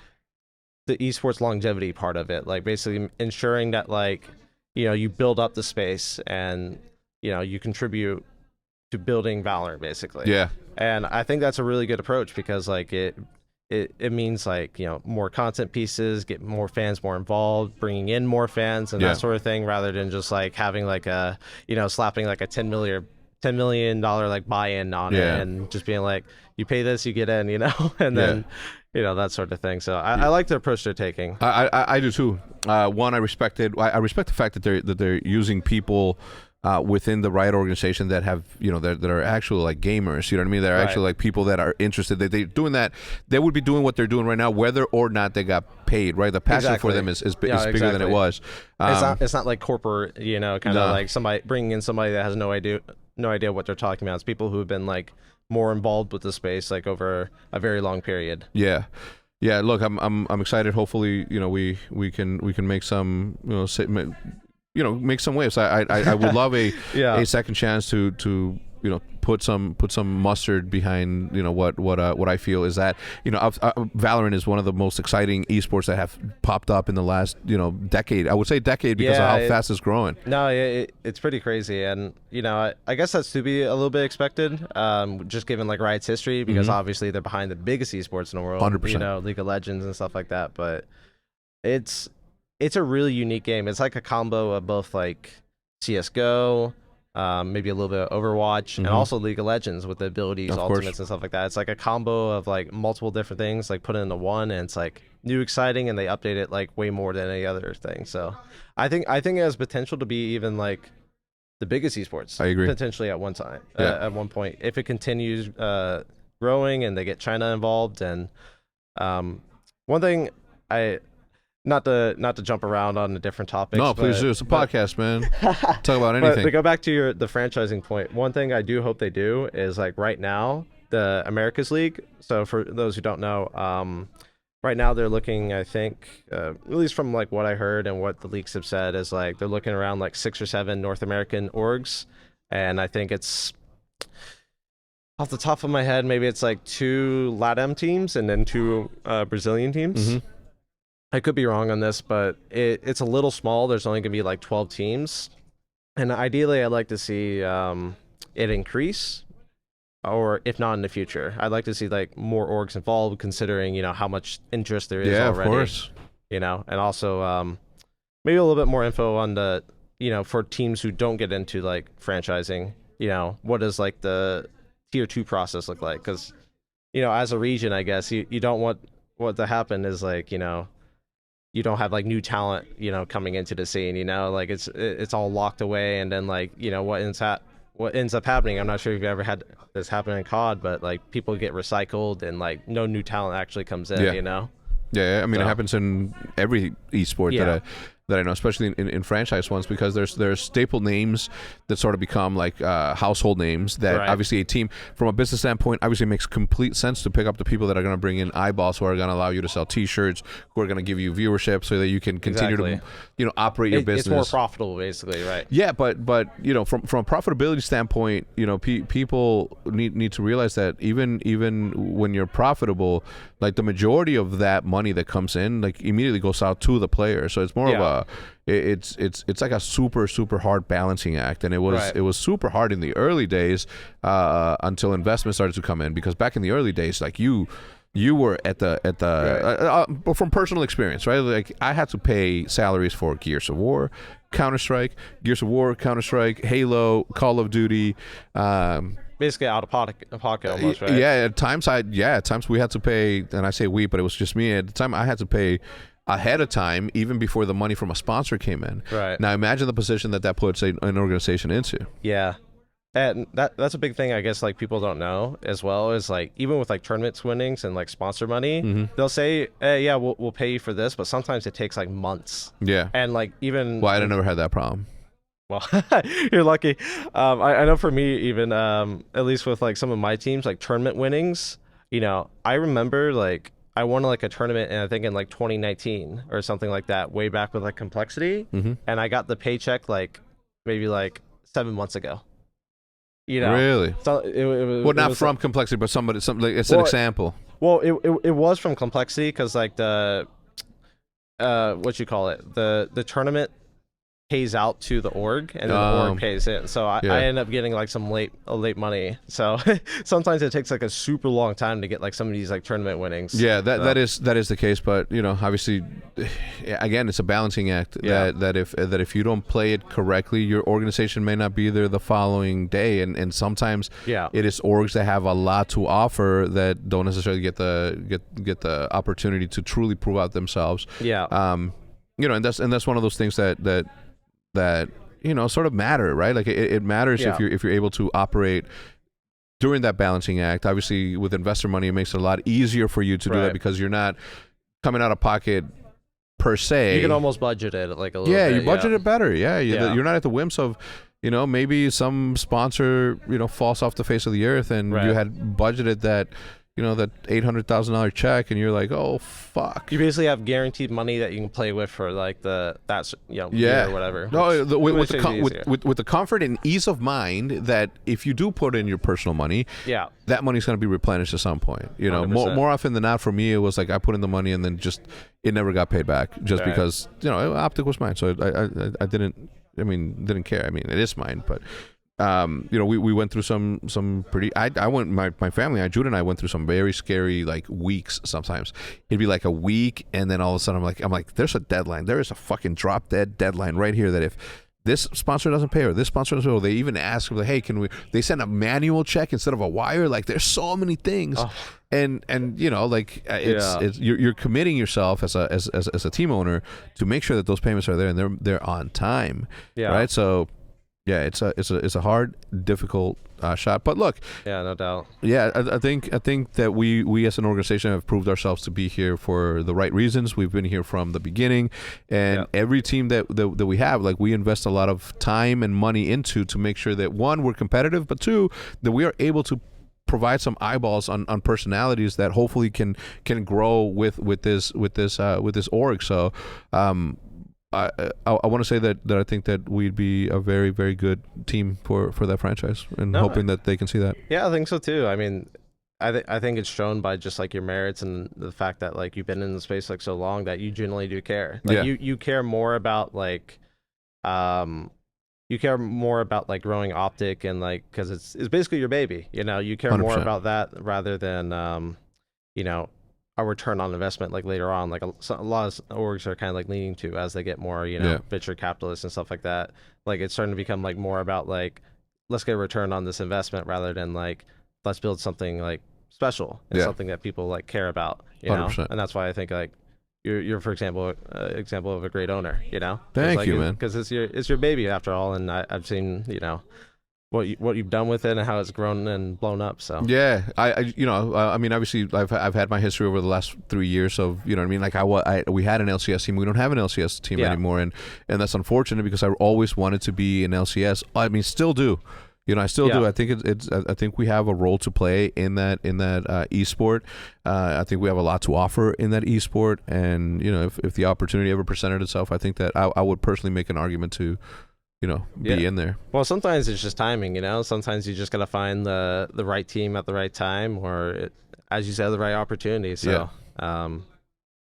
the esports longevity part of it, like basically ensuring that like you build up the space and you contribute to building Valorant, basically. And I think that's a really good approach because like it means like more content pieces, get more fans more involved, bringing in more fans and that sort of thing, rather than just like having like a slapping like a $10 million like buy-in on it and just being like, you pay this, you get in, and then that sort of thing. So I like the approach they're taking. I do too. One, I respect the fact that they're using people within the Riot organization that have that are actual like gamers, you know what I mean? They're actually like people that are interested. They're doing that. They would be doing what they're doing right now, whether or not they got paid. Right? The passion for them is bigger than it was. It's not like corporate, kind of like somebody bringing in somebody that has no idea what they're talking about. It's people who have been like more involved with the space like over a very long period. Yeah, look, I'm excited. Hopefully, we can make some make some waves. I would love a second chance to put some mustard behind what I feel is that Valorant is one of the most exciting esports that have popped up in the last decade. I would say decade because of how fast it's growing. No, it's pretty crazy, and I guess that's to be a little bit expected, just given like Riot's history, because obviously they're behind the biggest esports in the world. 100%. League of Legends and stuff like that. But it's a really unique game. It's like a combo of both like CS:GO, maybe a little bit of Overwatch, and also League of Legends with the abilities, ultimates, and stuff like that. It's like a combo of like multiple different things, like put into one, and it's like new, exciting, and they update it like way more than any other thing. So I think it has potential to be even like the biggest esports. I agree. Potentially at one time, at one point, if it continues growing and they get China involved. And one thing Not to jump around on a different topic. No, please do. It's a podcast, man. Talk about anything. But to go back to the franchising point, one thing I do hope they do is like right now, the Americas League. So for those who don't know, right now they're looking, I think, at least from like what I heard and what the leaks have said, is like they're looking around like 6 or 7 North American orgs, and I think it's off the top of my head, maybe it's like 2 LATAM teams and then 2 Brazilian teams. I could be wrong on this, but it's a little small. There's only going to be like 12 teams. And ideally, I'd like to see it increase, or if not in the future. I'd like to see like more orgs involved, considering, how much interest there is already. Yeah, of course. And also maybe a little bit more info on the, for teams who don't get into like franchising, what does like the tier 2 process look like? Because, as a region, I guess you don't want what to happen is like, you don't have like new talent, coming into the scene, like it's all locked away. And then like, what ends up happening, I'm not sure if you've ever had this happen in COD, but like people get recycled and like no new talent actually comes in, Yeah, I mean, it happens in every esport that I know, especially in franchise ones, because there's staple names that sort of become like household names that obviously a team, from a business standpoint, obviously makes complete sense to pick up the people that are going to bring in eyeballs, who are going to allow you to sell T-shirts, who are going to give you viewership, so that you can continue to operate your business. It's more profitable, basically, right? Yeah, but from a profitability standpoint, people need to realize that even when you're profitable, like the majority of that money that comes in, like immediately goes out to the player. So it's more of it's like a super hard balancing act, and it was super hard in the early days until investment started to come in, because back in the early days, like you were at the from personal experience, right? Like I had to pay salaries for Gears of War, Counter-Strike, Halo, Call of Duty. Basically out of pocket almost, right? Yeah, at times we had to pay, and I say we, but it was just me. At the time, I had to pay ahead of time, even before the money from a sponsor came in. Right. Now imagine the position that puts an organization into. Yeah. And that's a big thing, I guess, like people don't know as well, is like even with like tournaments winnings and like sponsor money, they'll say, hey, yeah, we'll pay you for this, but sometimes it takes like months. Yeah. And like even I never had that problem. Well, you're lucky. I know for me, even at least with like some of my teams, like tournament winnings, I remember like I won like a tournament, and I think in like 2019 or something like that, way back with like Complexity, and I got the paycheck like maybe like 7 months ago. Really? So not from like, Complexity, but something. It's an example. Well, it was from Complexity, because like the what you call it, the tournament pays out to the org, and then the org pays in. So I end up getting like some late money. So sometimes it takes like a super long time to get like some of these like tournament winnings. Yeah, that is the case. But obviously, again, it's a balancing act. Yeah. That if you don't play it correctly, your organization may not be there the following day, and sometimes it is orgs that have a lot to offer that don't necessarily get the opportunity to truly prove out themselves. Yeah. And that's one of those things that sort of matter, right? Like it matters if you're able to operate during that balancing act. Obviously, with investor money, it makes it a lot easier for you to do that, because you're not coming out of pocket per se. You can almost budget it like a little bit. You budget it better. You're not at the whims of maybe some sponsor falls off the face of the earth, and you had budgeted that that $800,000 check, and you're like, oh fuck. You basically have guaranteed money that you can play with for like year or whatever. No, with the comfort and ease of mind that if you do put in your personal money, that money's going to be replenished at some point. More often than not, for me, it was like I put in the money and then just it never got paid back, just because OpTic was mine, so I didn't care. I mean, it is mine, but. We went through some pretty. My family, Jude and I went through some very scary like weeks. Sometimes it'd be like a week, and then all of a sudden I'm like, there's a deadline. There is a fucking drop dead deadline right here. That if this sponsor doesn't pay, or this sponsor doesn't pay, or they even ask, like, hey, can we? They send a manual check instead of a wire. Like, there's so many things, and it's you're committing yourself as a team owner to make sure that those payments are there and they're on time. Yeah. Right. So. Yeah, it's a hard, difficult shot. But look, no doubt. Yeah, I think that we as an organization have proved ourselves to be here for the right reasons. We've been here from the beginning, and every team that we have, like, we invest a lot of time and money into to make sure that, one, we're competitive, but two, that we are able to provide some eyeballs on personalities that hopefully can grow with this org. So. I want to say that I think that we'd be a very, very good team for that franchise, and hoping that they can see that. Yeah, I think so too. I mean, I think it's shown by just like your merits and the fact that like you've been in the space like so long that you genuinely do care. Like you care more about like growing OpTic, and like, because it's basically your baby. You care 100%. More about that rather than a return on investment like later on. Like a lot of orgs are kind of like leaning to as they get more venture capitalists and stuff like that. Like it's starting to become like more about like, let's get a return on this investment rather than like, let's build something like special and something that people like care about. 100%. And that's why I think like you're for example of a great owner. Thank you, man. Because it's your baby after all, and I've seen what you've done with it and how it's grown and blown up. So yeah, I mean, obviously I've had my history over the last 3 years of like we had an LCS team. We don't have an LCS team anymore, and that's unfortunate because I always wanted to be an LCS. I mean, still do. I still do. I think I think we have a role to play in that esport. I think we have a lot to offer in that esport, and if the opportunity ever presented itself, I think that I would personally make an argument to be in there. Well, sometimes it's just timing, sometimes you just got to find the right team at the right time, or as you said, the right opportunity. So,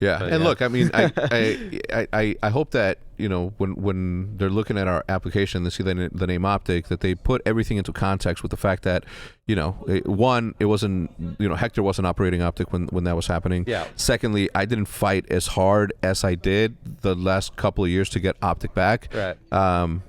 Yeah, But and yeah. look, I mean, I hope that, you know, when they're looking at our application, they see the name OpTic, that they put everything into context with the fact that, you know, it wasn't, you know, Hector wasn't operating OpTic when that was happening. Yeah. Secondly, I didn't fight as hard as I did the last couple of years to get OpTic back. Right.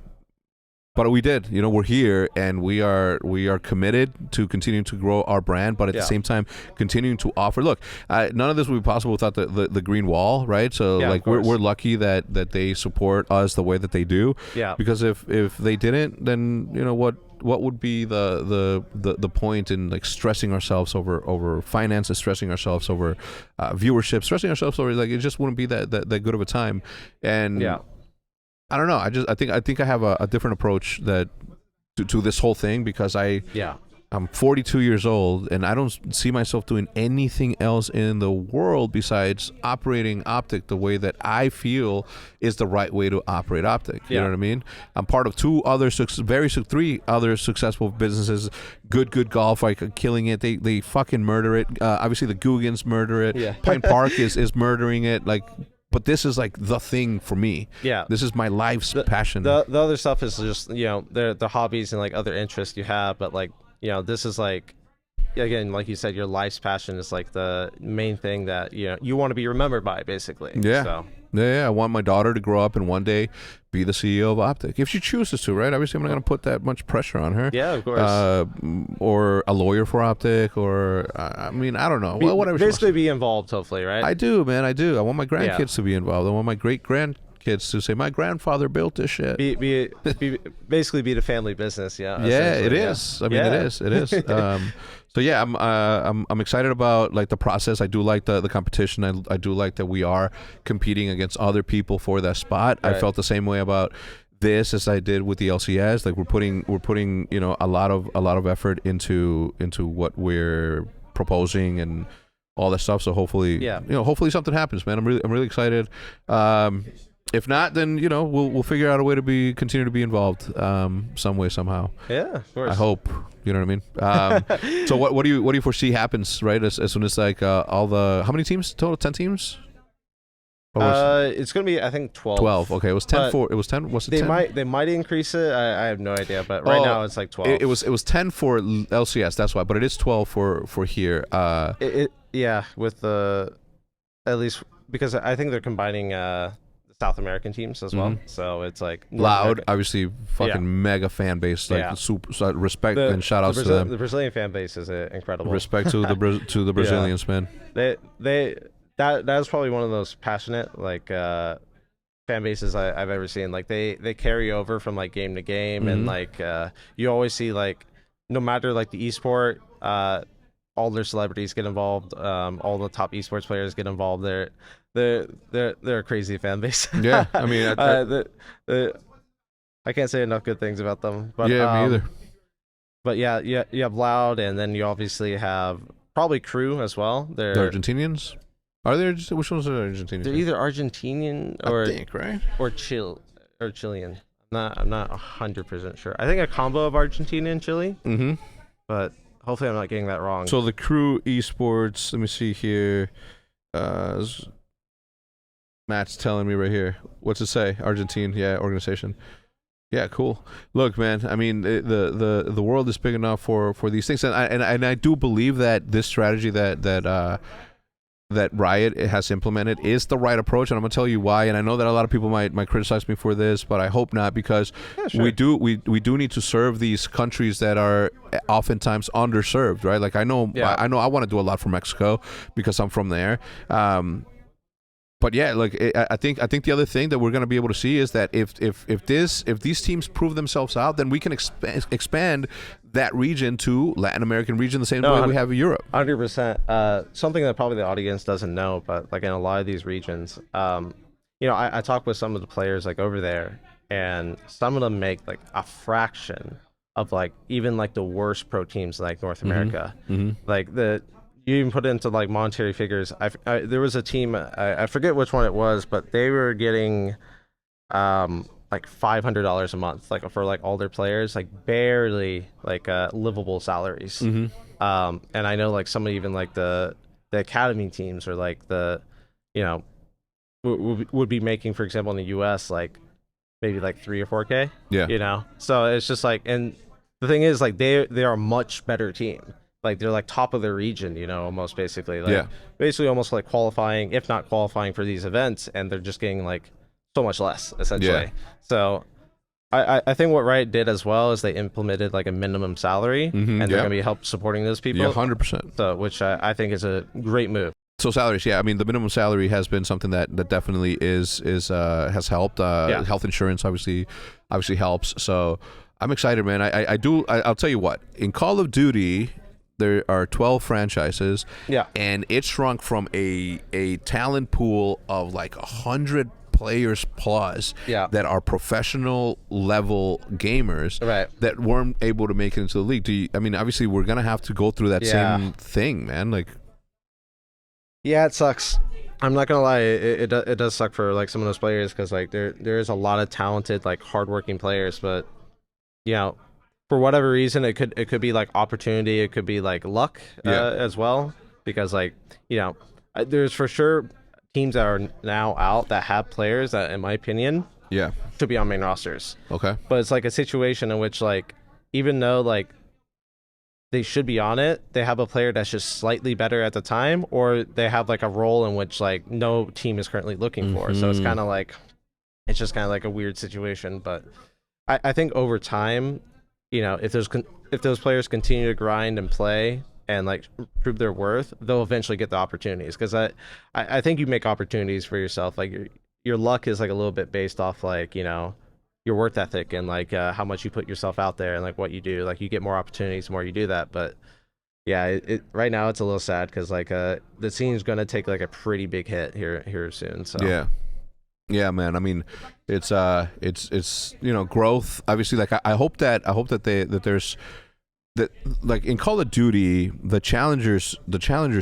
But we did. You know, we're here, and we are committed to continuing to grow our brand, but at the same time, continuing to offer. Look, none of this would be possible without the green wall, right? So, like, we're lucky that they support us the way that they do. Yeah. Because if they didn't, then, you know, what would be the point in, like, stressing ourselves over finances, stressing ourselves over viewership, stressing ourselves over, like, it just wouldn't be that good of a time. And I don't know. I think I have a different approach to this whole thing, because I'm 42 years old, and I don't see myself doing anything else in the world besides operating OpTic the way that I feel is the right way to operate OpTic. You know what I mean? I'm part of three other successful businesses. Good Golf, like, killing it. They fucking murder it. Obviously, the Googans murder it. Yeah. Pine Park is murdering it. Like. But this is, like, the thing for me. Yeah. This is my life's passion. The other stuff is just, you know, the hobbies and, like, other interests you have. But, like, you know, this is, like, again, like you said, your life's passion is, like, the main thing that, you know, you want to be remembered by, basically. Yeah. So. Yeah, I want my daughter to grow up and one day be the CEO of OpTic, if she chooses to, right? Obviously, I'm not going to put that much pressure on her. Yeah, of course. Or a lawyer for OpTic, or I mean, I don't know. Whatever. Basically, be involved, hopefully, right? I do, man. I do. I want my grandkids to be involved. I want my great grandkids to say, my grandfather built this shit. Basically be the family business. Yeah. Yeah, it is. I mean, it is. It is. So yeah, I'm excited about, like, the process. I do like the competition. I do like that we are competing against other people for that spot. Right. I felt the same way about this as I did with the LCS. Like, we're putting you know, a lot of effort into what we're proposing and all that stuff. So hopefully, you know, hopefully something happens, man. I'm really excited. If not, then, you know, we'll figure out a way to continue to be involved, some way, somehow. Yeah, of course. I hope. You know what I mean? So what do you foresee happens, right? As soon as, like, all the, how many teams total? 10 teams? It's gonna be, I think, 12. 12. Okay, it was 10 for. It was 10. Was it 10? They might increase it. I have no idea, but right now it's like 12. It was 10 for LCS. That's why, but it is 12 for here. With the, at least, because I think they're combining South American teams as well. So it's like Loud, obviously, fucking mega fan base. Like, super, so respect and shout outs to them. The Brazilian fan base is incredible. Respect to the Brazilians, man. That is probably one of those passionate, like, fan bases I've ever seen. Like, they carry over from, like, game to game, and, like, you always see, like, no matter, like, the esport, all their celebrities get involved. All the top esports players get involved. They're a crazy fan base. Yeah, I mean, I can't say enough good things about them. But, me either. But yeah, you have Loud, and then you obviously have probably Crew as well. They're Argentinians. Are they? Which ones are Argentinians? They're either Argentinian or, I think, right? Or Chilean. I'm not 100% sure. I think a combo of Argentina and Chile. Mm-hmm. But hopefully I'm not getting that wrong. So the Crew esports. Let me see here. Matt's telling me right here. What's it say? Argentine, organization. Yeah, cool. Look, man. I mean, the world is big enough for these things, and I do believe that this strategy that Riot has implemented is the right approach, and I'm gonna tell you why. And I know that a lot of people might criticize me for this, but I hope not, because we do need to serve these countries that are oftentimes underserved, right? Like, I know I want to do a lot for Mexico because I'm from there. But yeah, like, I think the other thing that we're going to be able to see is that if these teams prove themselves out, then we can expand that region to Latin American region the same way we have in Europe. 100%. Something that probably the audience doesn't know, but, like, in a lot of these regions, you know, I talk with some of the players, like, over there, and some of them make, like, a fraction of, like, even, like, the worst pro teams, like North America. Like, you even put it into, like, monetary figures. There was a team, I forget which one it was, but they were getting like $500 a month, like, for, like, all their players, like, barely, like, livable salaries. And I know, like, some even, like, the academy teams, or, like, the, you know, would be making, for example, in the US, like maybe like 3 or 4K. Yeah. You know, so it's just like, and the thing is, like, they are a much better team. Like, they're like top of their region, you know, almost basically. Like, Yeah. basically almost like qualifying, if not qualifying for these events, and they're just getting like so much less, essentially. Yeah. So I think what Riot did as well is they implemented like a minimum salary, and they're going to be help supporting those people. Yeah, 100%. So, which I think is a great move. So salaries, yeah. I mean, the minimum salary has been something that definitely has helped. Health insurance obviously helps. So I'm excited, man. I'll tell you what. In Call of Duty, there are 12 franchises. Yeah. And it shrunk from a talent pool of like 100 players plus that are professional level gamers that weren't able to make it into the league. I mean, obviously, we're gonna have to go through that same thing, man. Like, yeah, it sucks. I'm not gonna lie, it does suck for like some of those players, because like there is a lot of talented, like hardworking players, but you know, for whatever reason, it could be like opportunity, it could be like luck as well, because like, you know, there's for sure teams that are now out that have players that, in my opinion, should be on main rosters. Okay. But it's like a situation in which, like, even though like they should be on it, they have a player that's just slightly better at the time, or they have like a role in which like no team is currently looking for. So it's kind of like, it's just kind of like a weird situation. But I think over time, you know, if those players continue to grind and play and like prove their worth, they'll eventually get the opportunities. Because I think you make opportunities for yourself. Like your luck is like a little bit based off like, you know, your work ethic and like how much you put yourself out there and like what you do. Like you get more opportunities the more you do that. But yeah, it right now it's a little sad because like the scene's gonna take like a pretty big hit here soon. So yeah, man. I mean, it's you know, growth. Obviously, like I hope that there's that, like in Call of Duty, the challenger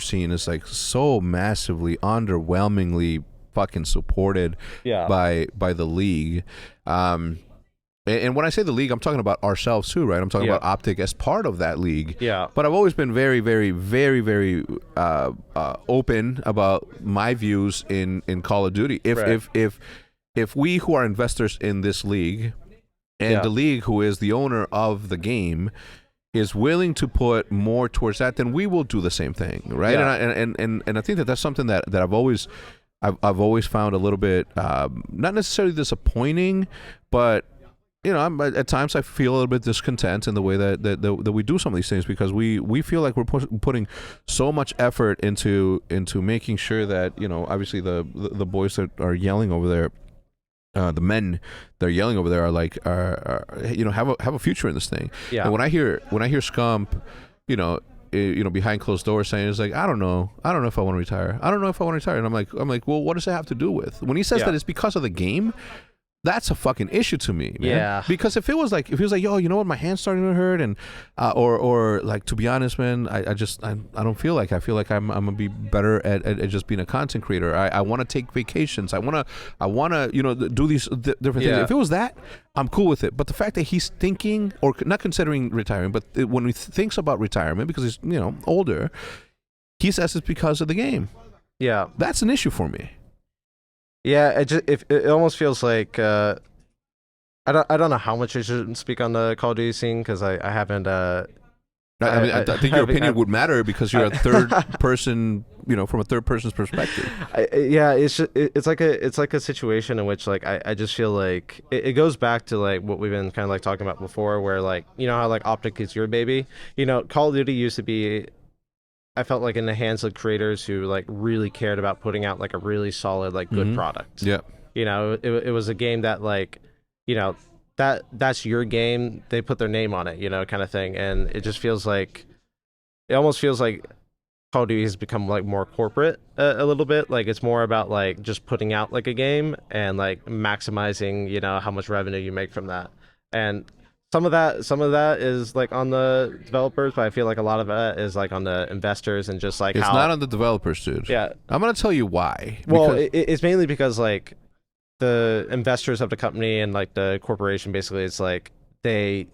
scene is like so massively, underwhelmingly fucking supported by the league. And when I say the league, I'm talking about ourselves too, right? I'm talking about OpTic as part of that league. Yeah. But I've always been very, very, very, very open about my views in Call of Duty. If we who are investors in this league and the league who is the owner of the game is willing to put more towards that, then we will do the same thing, right? Yeah. And I think that's something that I've always found a little bit not necessarily disappointing, but you know, at times I feel a little bit discontent in the way that we do some of these things, because we feel like we're putting so much effort into making sure that, you know, obviously the boys that are yelling over there, the men that are yelling over there are you know, have a future in this thing. Yeah. And when I hear Scump, you know, behind closed doors saying, it's like, I don't know if I want to retire. And I'm like, well, what does it have to do with? When he says that it's because of the game, that's a fucking issue to me, man. Yeah. Because if he was like, yo, you know what, my hand's starting to hurt, and or like, to be honest, man, I don't feel like I'm gonna be better at just being a content creator. I want to take vacations. I wanna you know, do these different things. If it was that, I'm cool with it. But the fact that he's thinking or not considering retiring, but when he thinks about retirement because he's, you know, older, he says it's because of the game. Yeah, that's an issue for me. Yeah, it almost feels like I don't know how much I should speak on the Call of Duty scene, because I haven't. I think your opinion would matter because you're a third person, you know, from a third person's perspective. It's like a situation in which like I just feel like it goes back to like what we've been kind of like talking about before, where like, you know how like OpTic is your baby. You know, Call of Duty used to be, I felt like, in the hands of creators who like really cared about putting out like a really solid, like good product. Yeah. You know, it was a game that like, you know, that's your game. They put their name on it, you know, kind of thing. And it just feels like, it almost feels like Call of Duty has become like more corporate a little bit. Like it's more about like just putting out like a game and like maximizing, you know, how much revenue you make from that. And some of that is like on the developers, but I feel like a lot of it is like on the investors and just like it's not on the developers, dude. Yeah, I'm gonna tell you why. Well, it's mainly because like the investors of the company and like the corporation, basically, it's like they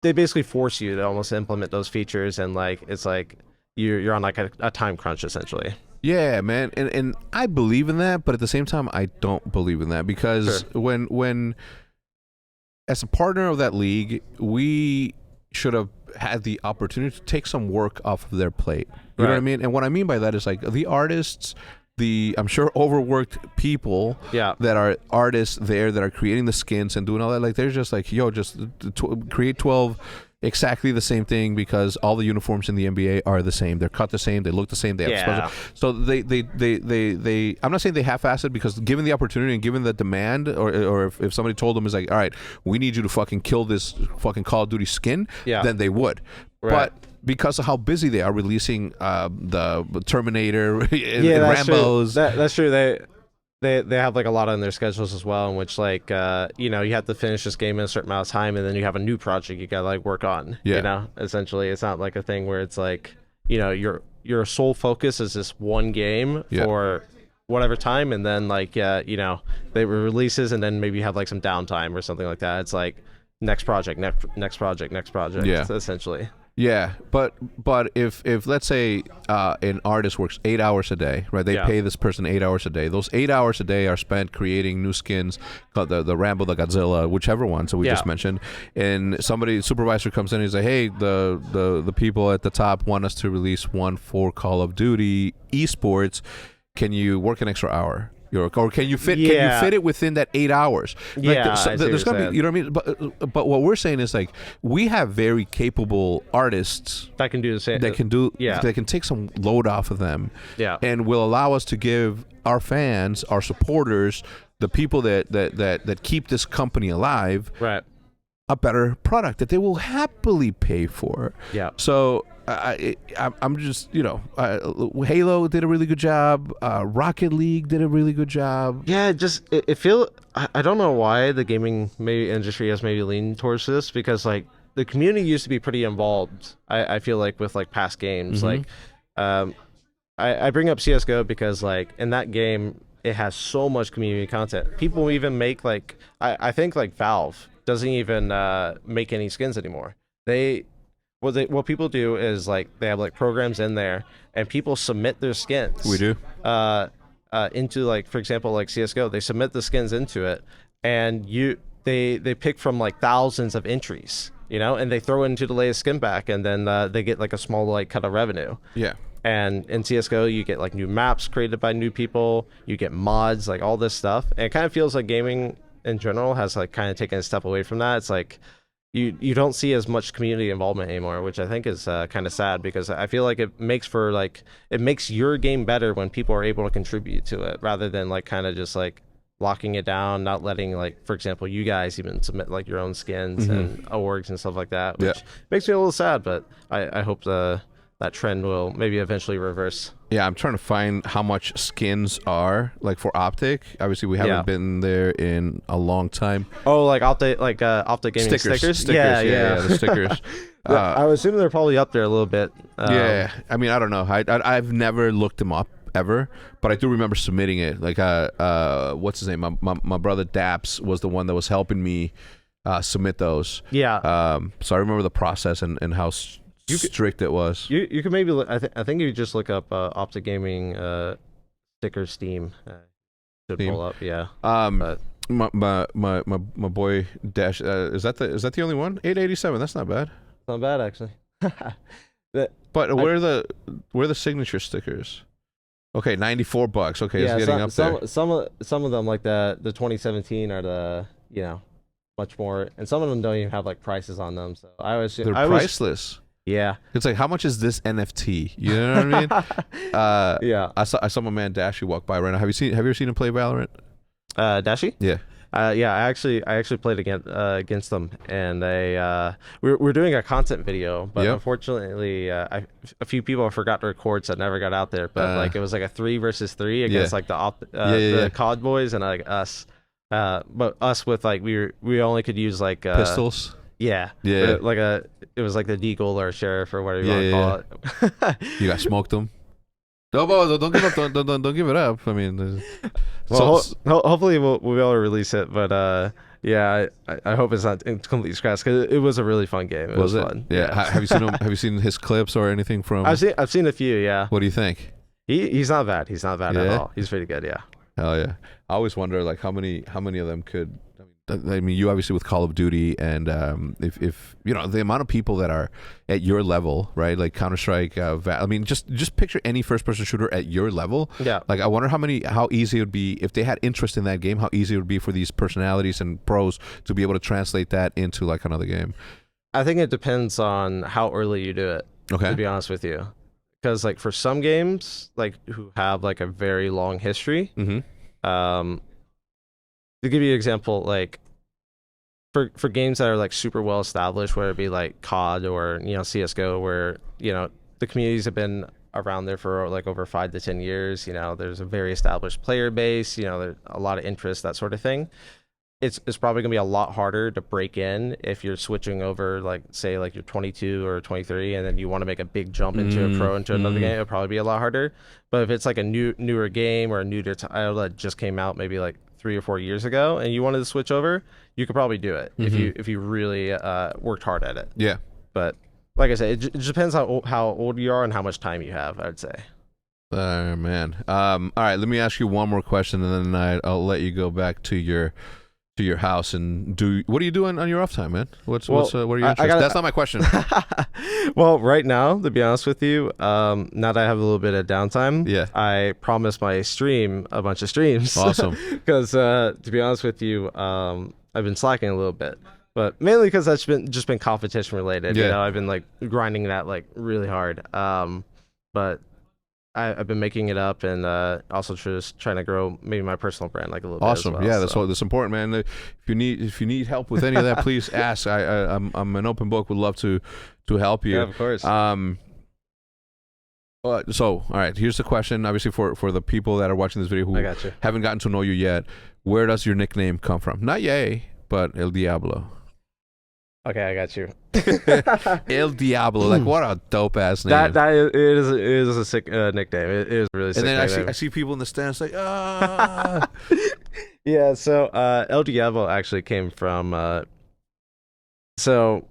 basically force you to almost implement those features, and like it's like you're on like a time crunch essentially. Yeah, man, and I believe in that, but at the same time, I don't believe in that because when as a partner of that league, we should have had the opportunity to take some work off of their plate. You know what I mean? And what I mean by that is like the artists, I'm sure overworked people that are artists there that are creating the skins and doing all that. Like they're just like, yo, just create 12 exactly the same thing because all the uniforms in the NBA are the same. They're cut the same. They look the same. They have so they I'm not saying they half-assed it because given the opportunity and given the demand or if somebody told them is like, all right, we need you to fucking kill this fucking Call of Duty skin, then they would. But because of how busy they are releasing the Terminator and Rambos. That's true. They have like a lot on their schedules as well, in which like you have to finish this game in a certain amount of time, and then you have a new project you gotta like work on. You know, essentially, it's not like a thing where it's like your sole focus is this one game for whatever time, and then like they releases, and then maybe you have like some downtime or something like that. It's like next project, next project. Yeah, essentially. Yeah, but if let's say an artist works 8 hours a day, right? They pay this person 8 hours a day. Those 8 hours a day are spent creating new skins, the Rambo, the Godzilla, whichever one. So we just mentioned, and supervisor comes in and he's like, hey, the people at the top want us to release one for Call of Duty esports. Can you work an extra hour? Or can you fit it within that 8 hours? Like, there's gonna be, you know what I mean? But what we're saying is like we have very capable artists that can do the same. That can take some load off of them. Yeah. And will allow us to give our fans, our supporters, the people that keep this company alive, a better product that they will happily pay for. Yeah. So I'm just, Halo did a really good job. Rocket League did a really good job. Yeah, it feel. I don't know why the gaming industry has maybe leaned towards this, because like the community used to be pretty involved. I feel like with like past games, like I bring up CS:GO because like in that game it has so much community content. People even make like I think like Valve doesn't even make any skins anymore. What people do is like they have like programs in there and people submit their skins. We do. Into like, for example, like CS:GO, they submit the skins into it, and they pick from like thousands of entries, and they throw it into the latest skin pack, and then they get like a small like cut of revenue. Yeah. And in CS:GO, you get like new maps created by new people, you get mods, like all this stuff, and it kind of feels like gaming in general has like kind of taken a step away from that. It's like you don't see as much community involvement anymore, which I think is kind of sad, because I feel like it makes your game better when people are able to contribute to it, rather than like kind of just like locking it down, not letting like, for example, you guys even submit like your own skins and awards and stuff like that, which makes me a little sad. But I hope that trend will maybe eventually reverse. Yeah, I'm trying to find how much skins are like for OpTic. Obviously, we haven't been there in a long time. Oh, like OpTic gaming stickers. Yeah, the stickers. I would assume they're probably up there a little bit. Yeah, I mean, I don't know. I've never looked them up ever, but I do remember submitting it. Like, what's his name? My brother Daps was the one that was helping me submit those. Yeah. So I remember the process and how strict it was. You could maybe look, I think you just look up OpTic gaming sticker Steam. Should pull up, yeah. My boy Dash, is that the only one? 887. That's not bad. Not bad actually. But where are the signature stickers? Okay, $94. Okay, it's getting up there. Some of them, like the 2017, are the much more, and some of them don't even have like prices on them. So they're priceless. Yeah, it's like, how much is this NFT? You know what I mean? Yeah. I saw my man Dashy walk by right now. Have you ever seen him play Valorant? Dashy? Yeah. Yeah, I actually played against them, and we're doing a content video, but unfortunately, a few people forgot to record, so it never got out there. But like it was like a 3 versus 3 against like the COD boys and like us. But us with like we only could use like pistols. Yeah. It was like the Deagle or Sheriff or whatever you want to call it. You guys smoked them. No, don't give up. Don't give it up. I mean, hopefully we'll be able to release it. But yeah, I hope it's not completely scratched, because it was a really fun game. It was fun. Yeah. Have you seen him? Have you seen his clips or anything from? I've seen a few. Yeah. What do you think? He's not bad. He's not bad at all. He's pretty good. Yeah. Hell yeah. I always wonder like how many of them could. I mean, you obviously with Call of Duty, and if you know the amount of people that are at your level, right? Like Counter-Strike, I mean, just picture any first-person shooter at your level. Yeah. Like, I wonder how easy it would be if they had interest in that game. How easy it would be for these personalities and pros to be able to translate that into like another game. I think it depends on how early you do it. Okay. To be honest with you, because like for some games, like who have like a very long history, to give you an example, like for games that are like super well established, whether it be like COD or CS:GO, where the communities have been around there for like over 5 to 10 years. There's a very established player base. There's a lot of interest, that sort of thing. It's probably gonna be a lot harder to break in if you're switching over, like say like you're 22 or 23, and then you want to make a big jump into another game. It'll probably be a lot harder. But if it's like a newer game or a newer title that just came out maybe like 3 or 4 years ago, and you wanted to switch over, you could probably do it if you really worked hard at it. Yeah. But like I said, it just depends how old you are and how much time you have, I'd say. Man. All right. Let me ask you one more question, and then I'll let you go back to your house and what are you doing on your off time, man? What are your interests? That's not my question. Well, right now, to be honest with you, now that I have a little bit of downtime, I promised my stream a bunch of streams. Awesome. Because to be honest with you, I've been slacking a little bit, but mainly because that's just been competition related. I've been like grinding that like really hard. But I've been making it up, and also just trying to grow maybe my personal brand like a little bit. Awesome. As well, that's important, man. If you need help with any of that, please ask. I'm an open book. Would love to help you. Yeah, of course. So all right, here's the question. Obviously, for the people that are watching this video who haven't gotten to know you yet, where does your nickname come from? Not Ye, but El Diablo. Okay, I got you. El Diablo, like what a dope ass name. That is a sick nickname. It is really sick. And then I see people in the stands like Yeah, so El Diablo actually came from so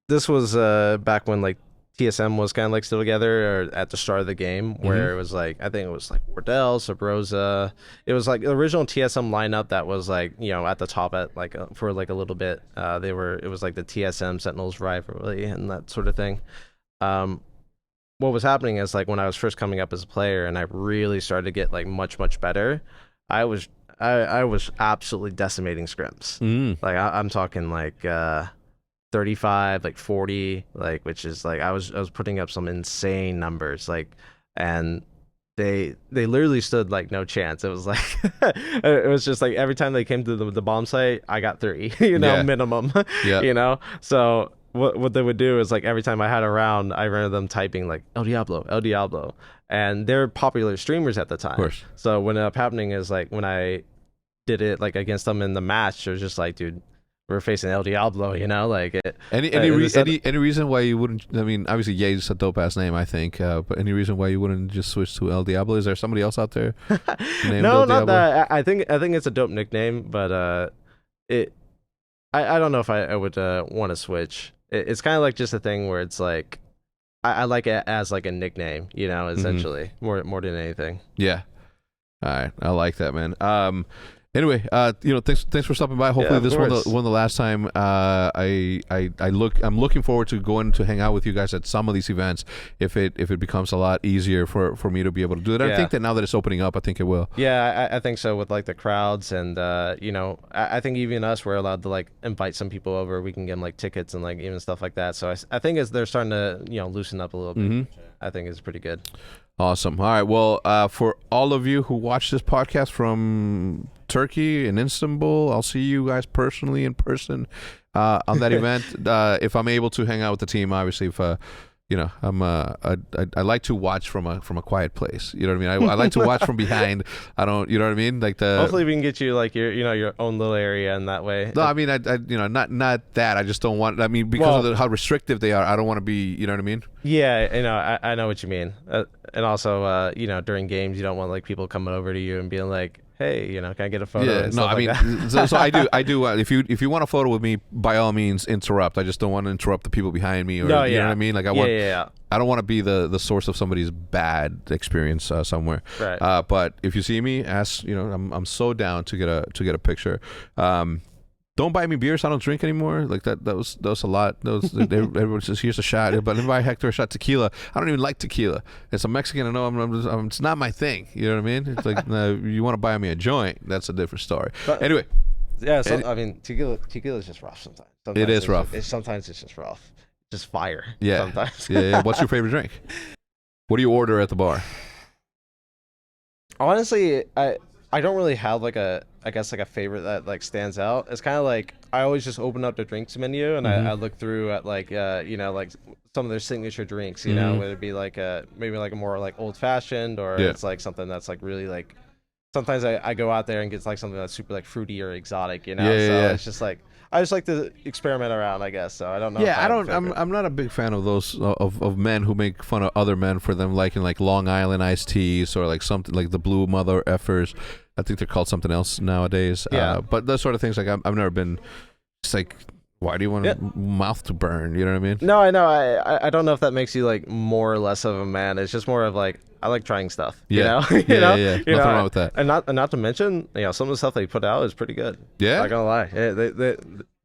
this was back when like TSM was kind of like still together, or at the start of the game, where it was like, I think it was like Wardell, Sabrosa. It was like the original TSM lineup that was like, at the top at like for like a little bit. It was like the TSM Sentinels rivalry and that sort of thing. What was happening is like when I was first coming up as a player and I really started to get like much better, I was absolutely decimating scrims. Like I'm talking like 35, like 40, like, which is like I was putting up some insane numbers, like, and they literally stood like no chance. It was like it was just like every time they came to the bomb site, I got 3, minimum. So what they would do is like every time I had a round, I ran them typing like El Diablo, and they're popular streamers at the time. Of course. So what ended up happening is like when I did it like against them in the match, it was just like, dude, we're facing El Diablo, like it. Any reason why you wouldn't? I mean, obviously, Ye's a dope ass name, I think. But any reason why you wouldn't just switch to El Diablo? Is there somebody else out there named No, El not Diablo? that. I think it's a dope nickname, but I don't know if I would want to switch. It's kind of like just a thing where it's like I like it as like a nickname, essentially more than anything. Yeah. All right, I like that, man. Anyway, thanks for stopping by. Hopefully, this one the last time. I'm looking forward to going to hang out with you guys at some of these events. If it becomes a lot easier for me to be able to do it, I think that now that it's opening up, I think it will. Yeah, I think so, with like the crowds, and I think even us, we're allowed to like invite some people over. We can get them like tickets and like even stuff like that. So I think as they're starting to loosen up a little bit, I think it's pretty good. Awesome. All right. Well, for all of you who watch this podcast from Turkey and Istanbul, I'll see you guys personally in person on that event. If I'm able to hang out with the team, obviously, if I like to watch from a quiet place. You know what I mean? I like to watch from behind. I don't. You know what I mean? Like hopefully we can get you like your own little area in that way. No, I mean I not that. I just don't want. I mean because of how restrictive they are. I don't want to be. You know what I mean? Yeah, I know what you mean. And also, during games, you don't want like people coming over to you and being like, hey, can I get a photo? Yeah, and no, stuff I mean, like that. so I do. If you want a photo with me, by all means, interrupt. I just don't want to interrupt the people behind me, or No, you know yeah. what I mean. Like I don't want to be the source of somebody's bad experience somewhere. Right. But if you see me, ask. I'm so down to get a picture. Don't buy me beers. I don't drink anymore. Like that was a lot. Everyone says here's a shot, but if I buy Hector a shot tequila, I don't even like tequila. It's a Mexican. I know it's not my thing. You know what I mean? It's like you want to buy me a joint, that's a different story. But anyway, yeah. I mean, tequila is just rough sometimes. It is rough. Sometimes it's just rough. Just fire. Yeah. Sometimes. Yeah. What's your favorite drink? What do you order at the bar? Honestly, I don't really have like a favorite that like stands out. It's kind of like I always just open up the drinks menu and I look through at like like some of their signature drinks, whether it be like maybe like a more like old fashioned or it's like something that's like really like sometimes I go out there and get like something that's super like fruity or exotic, so it's just like I just like to experiment around, I guess. So I don't know. Yeah, I'm not a big fan of those of men who make fun of other men for them liking like Long Island iced teas or like something like the Blue Mother Effers. I think they're called something else nowadays. Yeah. But those sort of things, like I've never been. It's like, why do you want mouth to burn? You know what I mean? No, I know. I don't know if that makes you like more or less of a man. It's just more of like I like trying stuff. Yeah. You know? Yeah. Nothing wrong with that. And not to mention, some of the stuff they put out is pretty good. Yeah. Not gonna lie. Yeah,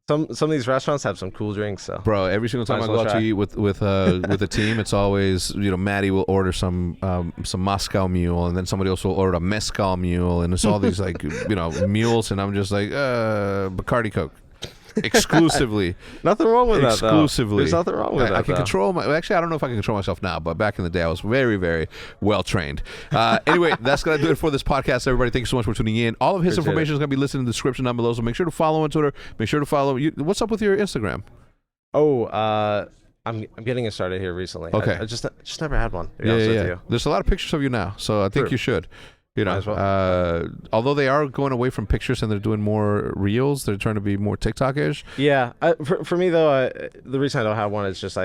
some of these restaurants have some cool drinks. So. Bro, every single time I go out to eat with a team, it's always Maddie will order some Moscow Mule, and then somebody else will order a Mezcal Mule, and it's all these like mules, and I'm just like Bacardi Coke. Exclusively. Nothing wrong with that, though. Exclusively. There's nothing wrong with that, I can control actually, I don't know if I can control myself now, but back in the day, I was very, very well trained. Anyway, that's going to do it for this podcast, everybody. Thank you so much for tuning in. All of his information is going to be listed in the description down below, so make sure to follow on Twitter. Make sure to follow. What's up with your Instagram? Oh, I'm getting it started here recently. Okay. I just never had one. Yeah. There's a lot of pictures of you now, so I think you should. Although they are going away from pictures and they're doing more reels, they're trying to be more TikTok-ish. Yeah, for me though, the reason I don't have one is just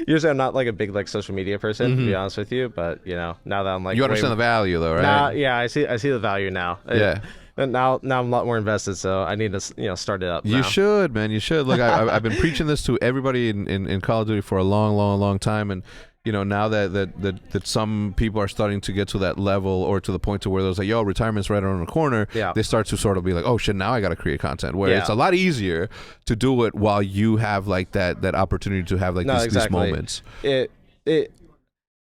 usually I'm not like a big like social media person, to be honest with you. But now that I'm like, you understand the value though, right? Now, yeah, I see the value now. Yeah. And now I'm a lot more invested, so I need to start it up. You now. should, man. You should. Look, I've been preaching this to everybody in Call of Duty for a long time, and now that some people are starting to get to that level or to the point to where there's like, yo, retirement's right around the corner. Yeah. They start to sort of be like, oh shit, now I got to create content. Where it's a lot easier to do it while you have like that opportunity to have like these moments.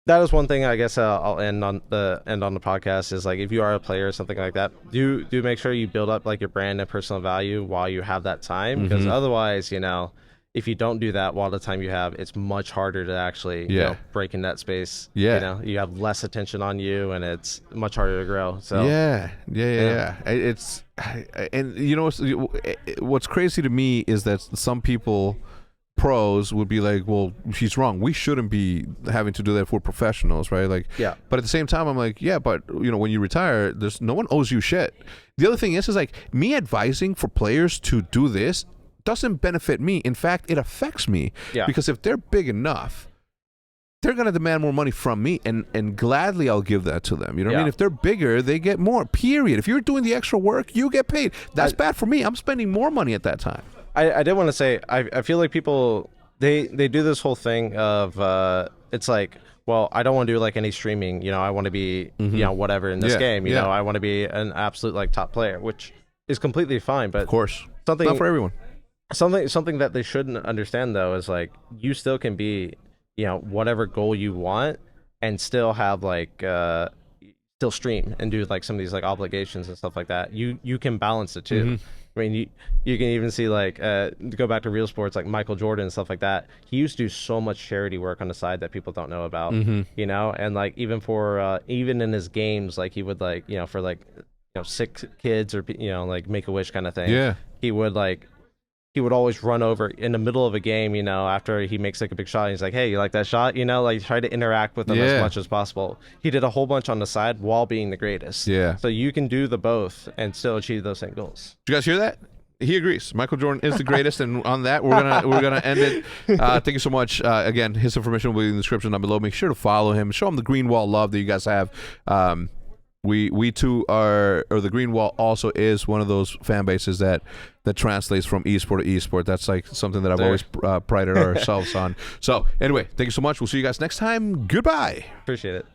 That is one thing I guess I'll end on the podcast is like if you are a player or something like that, do make sure you build up like your brand and personal value while you have that time, because otherwise, if you don't do that while the time you have, it's much harder to actually break in that space. Yeah. You have less attention on you and it's much harder to grow. So yeah. It's and what's crazy to me is that some people, pros, would be like, well, she's wrong, we shouldn't be having to do that for professionals, right? Like, yeah, but at the same time I'm like, yeah, but when you retire, there's no one owes you shit. The other thing is like me advising for players to do this doesn't benefit me. In fact, it affects me, because if they're big enough, they're going to demand more money from me, and gladly I'll give that to them. You know what I mean? If they're bigger, they get more, period. If you're doing the extra work, you get paid. That's bad for me. I'm spending more money at that time. I did want to say, I feel like people, they do this whole thing of, it's like, well, I don't want to do like any streaming, I want to be, whatever in this game, I want to be an absolute like top player, which is completely fine. But of course, something not for everyone. Something that they shouldn't understand though is like you still can be, whatever goal you want and still have like, still stream and do like some of these like obligations and stuff like that. You can balance it too. I mean, you can even see like to go back to real sports like Michael Jordan and stuff like that. He used to do so much charity work on the side that people don't know about, and like even for even in his games, like he would like for like sick kids or like Make-A-Wish kind of thing. Yeah, he would always run over in the middle of a game, after he makes like a big shot. He's like, hey, you like that shot? Like try to interact with them as much as possible. He did a whole bunch on the side while being the greatest. Yeah. So you can do the both and still achieve those same goals. Did you guys hear that? He agrees. Michael Jordan is the greatest, and on that, we're gonna end it. Thank you so much. Again, his information will be in the description down below. Make sure to follow him. Show him the green wall love that you guys have. we too are, or the Green Wall also is one of those fan bases that translates from esport to esport. That's like something that I've always prided ourselves on. So anyway, thank you so much. We'll see you guys next time. Goodbye. Appreciate it.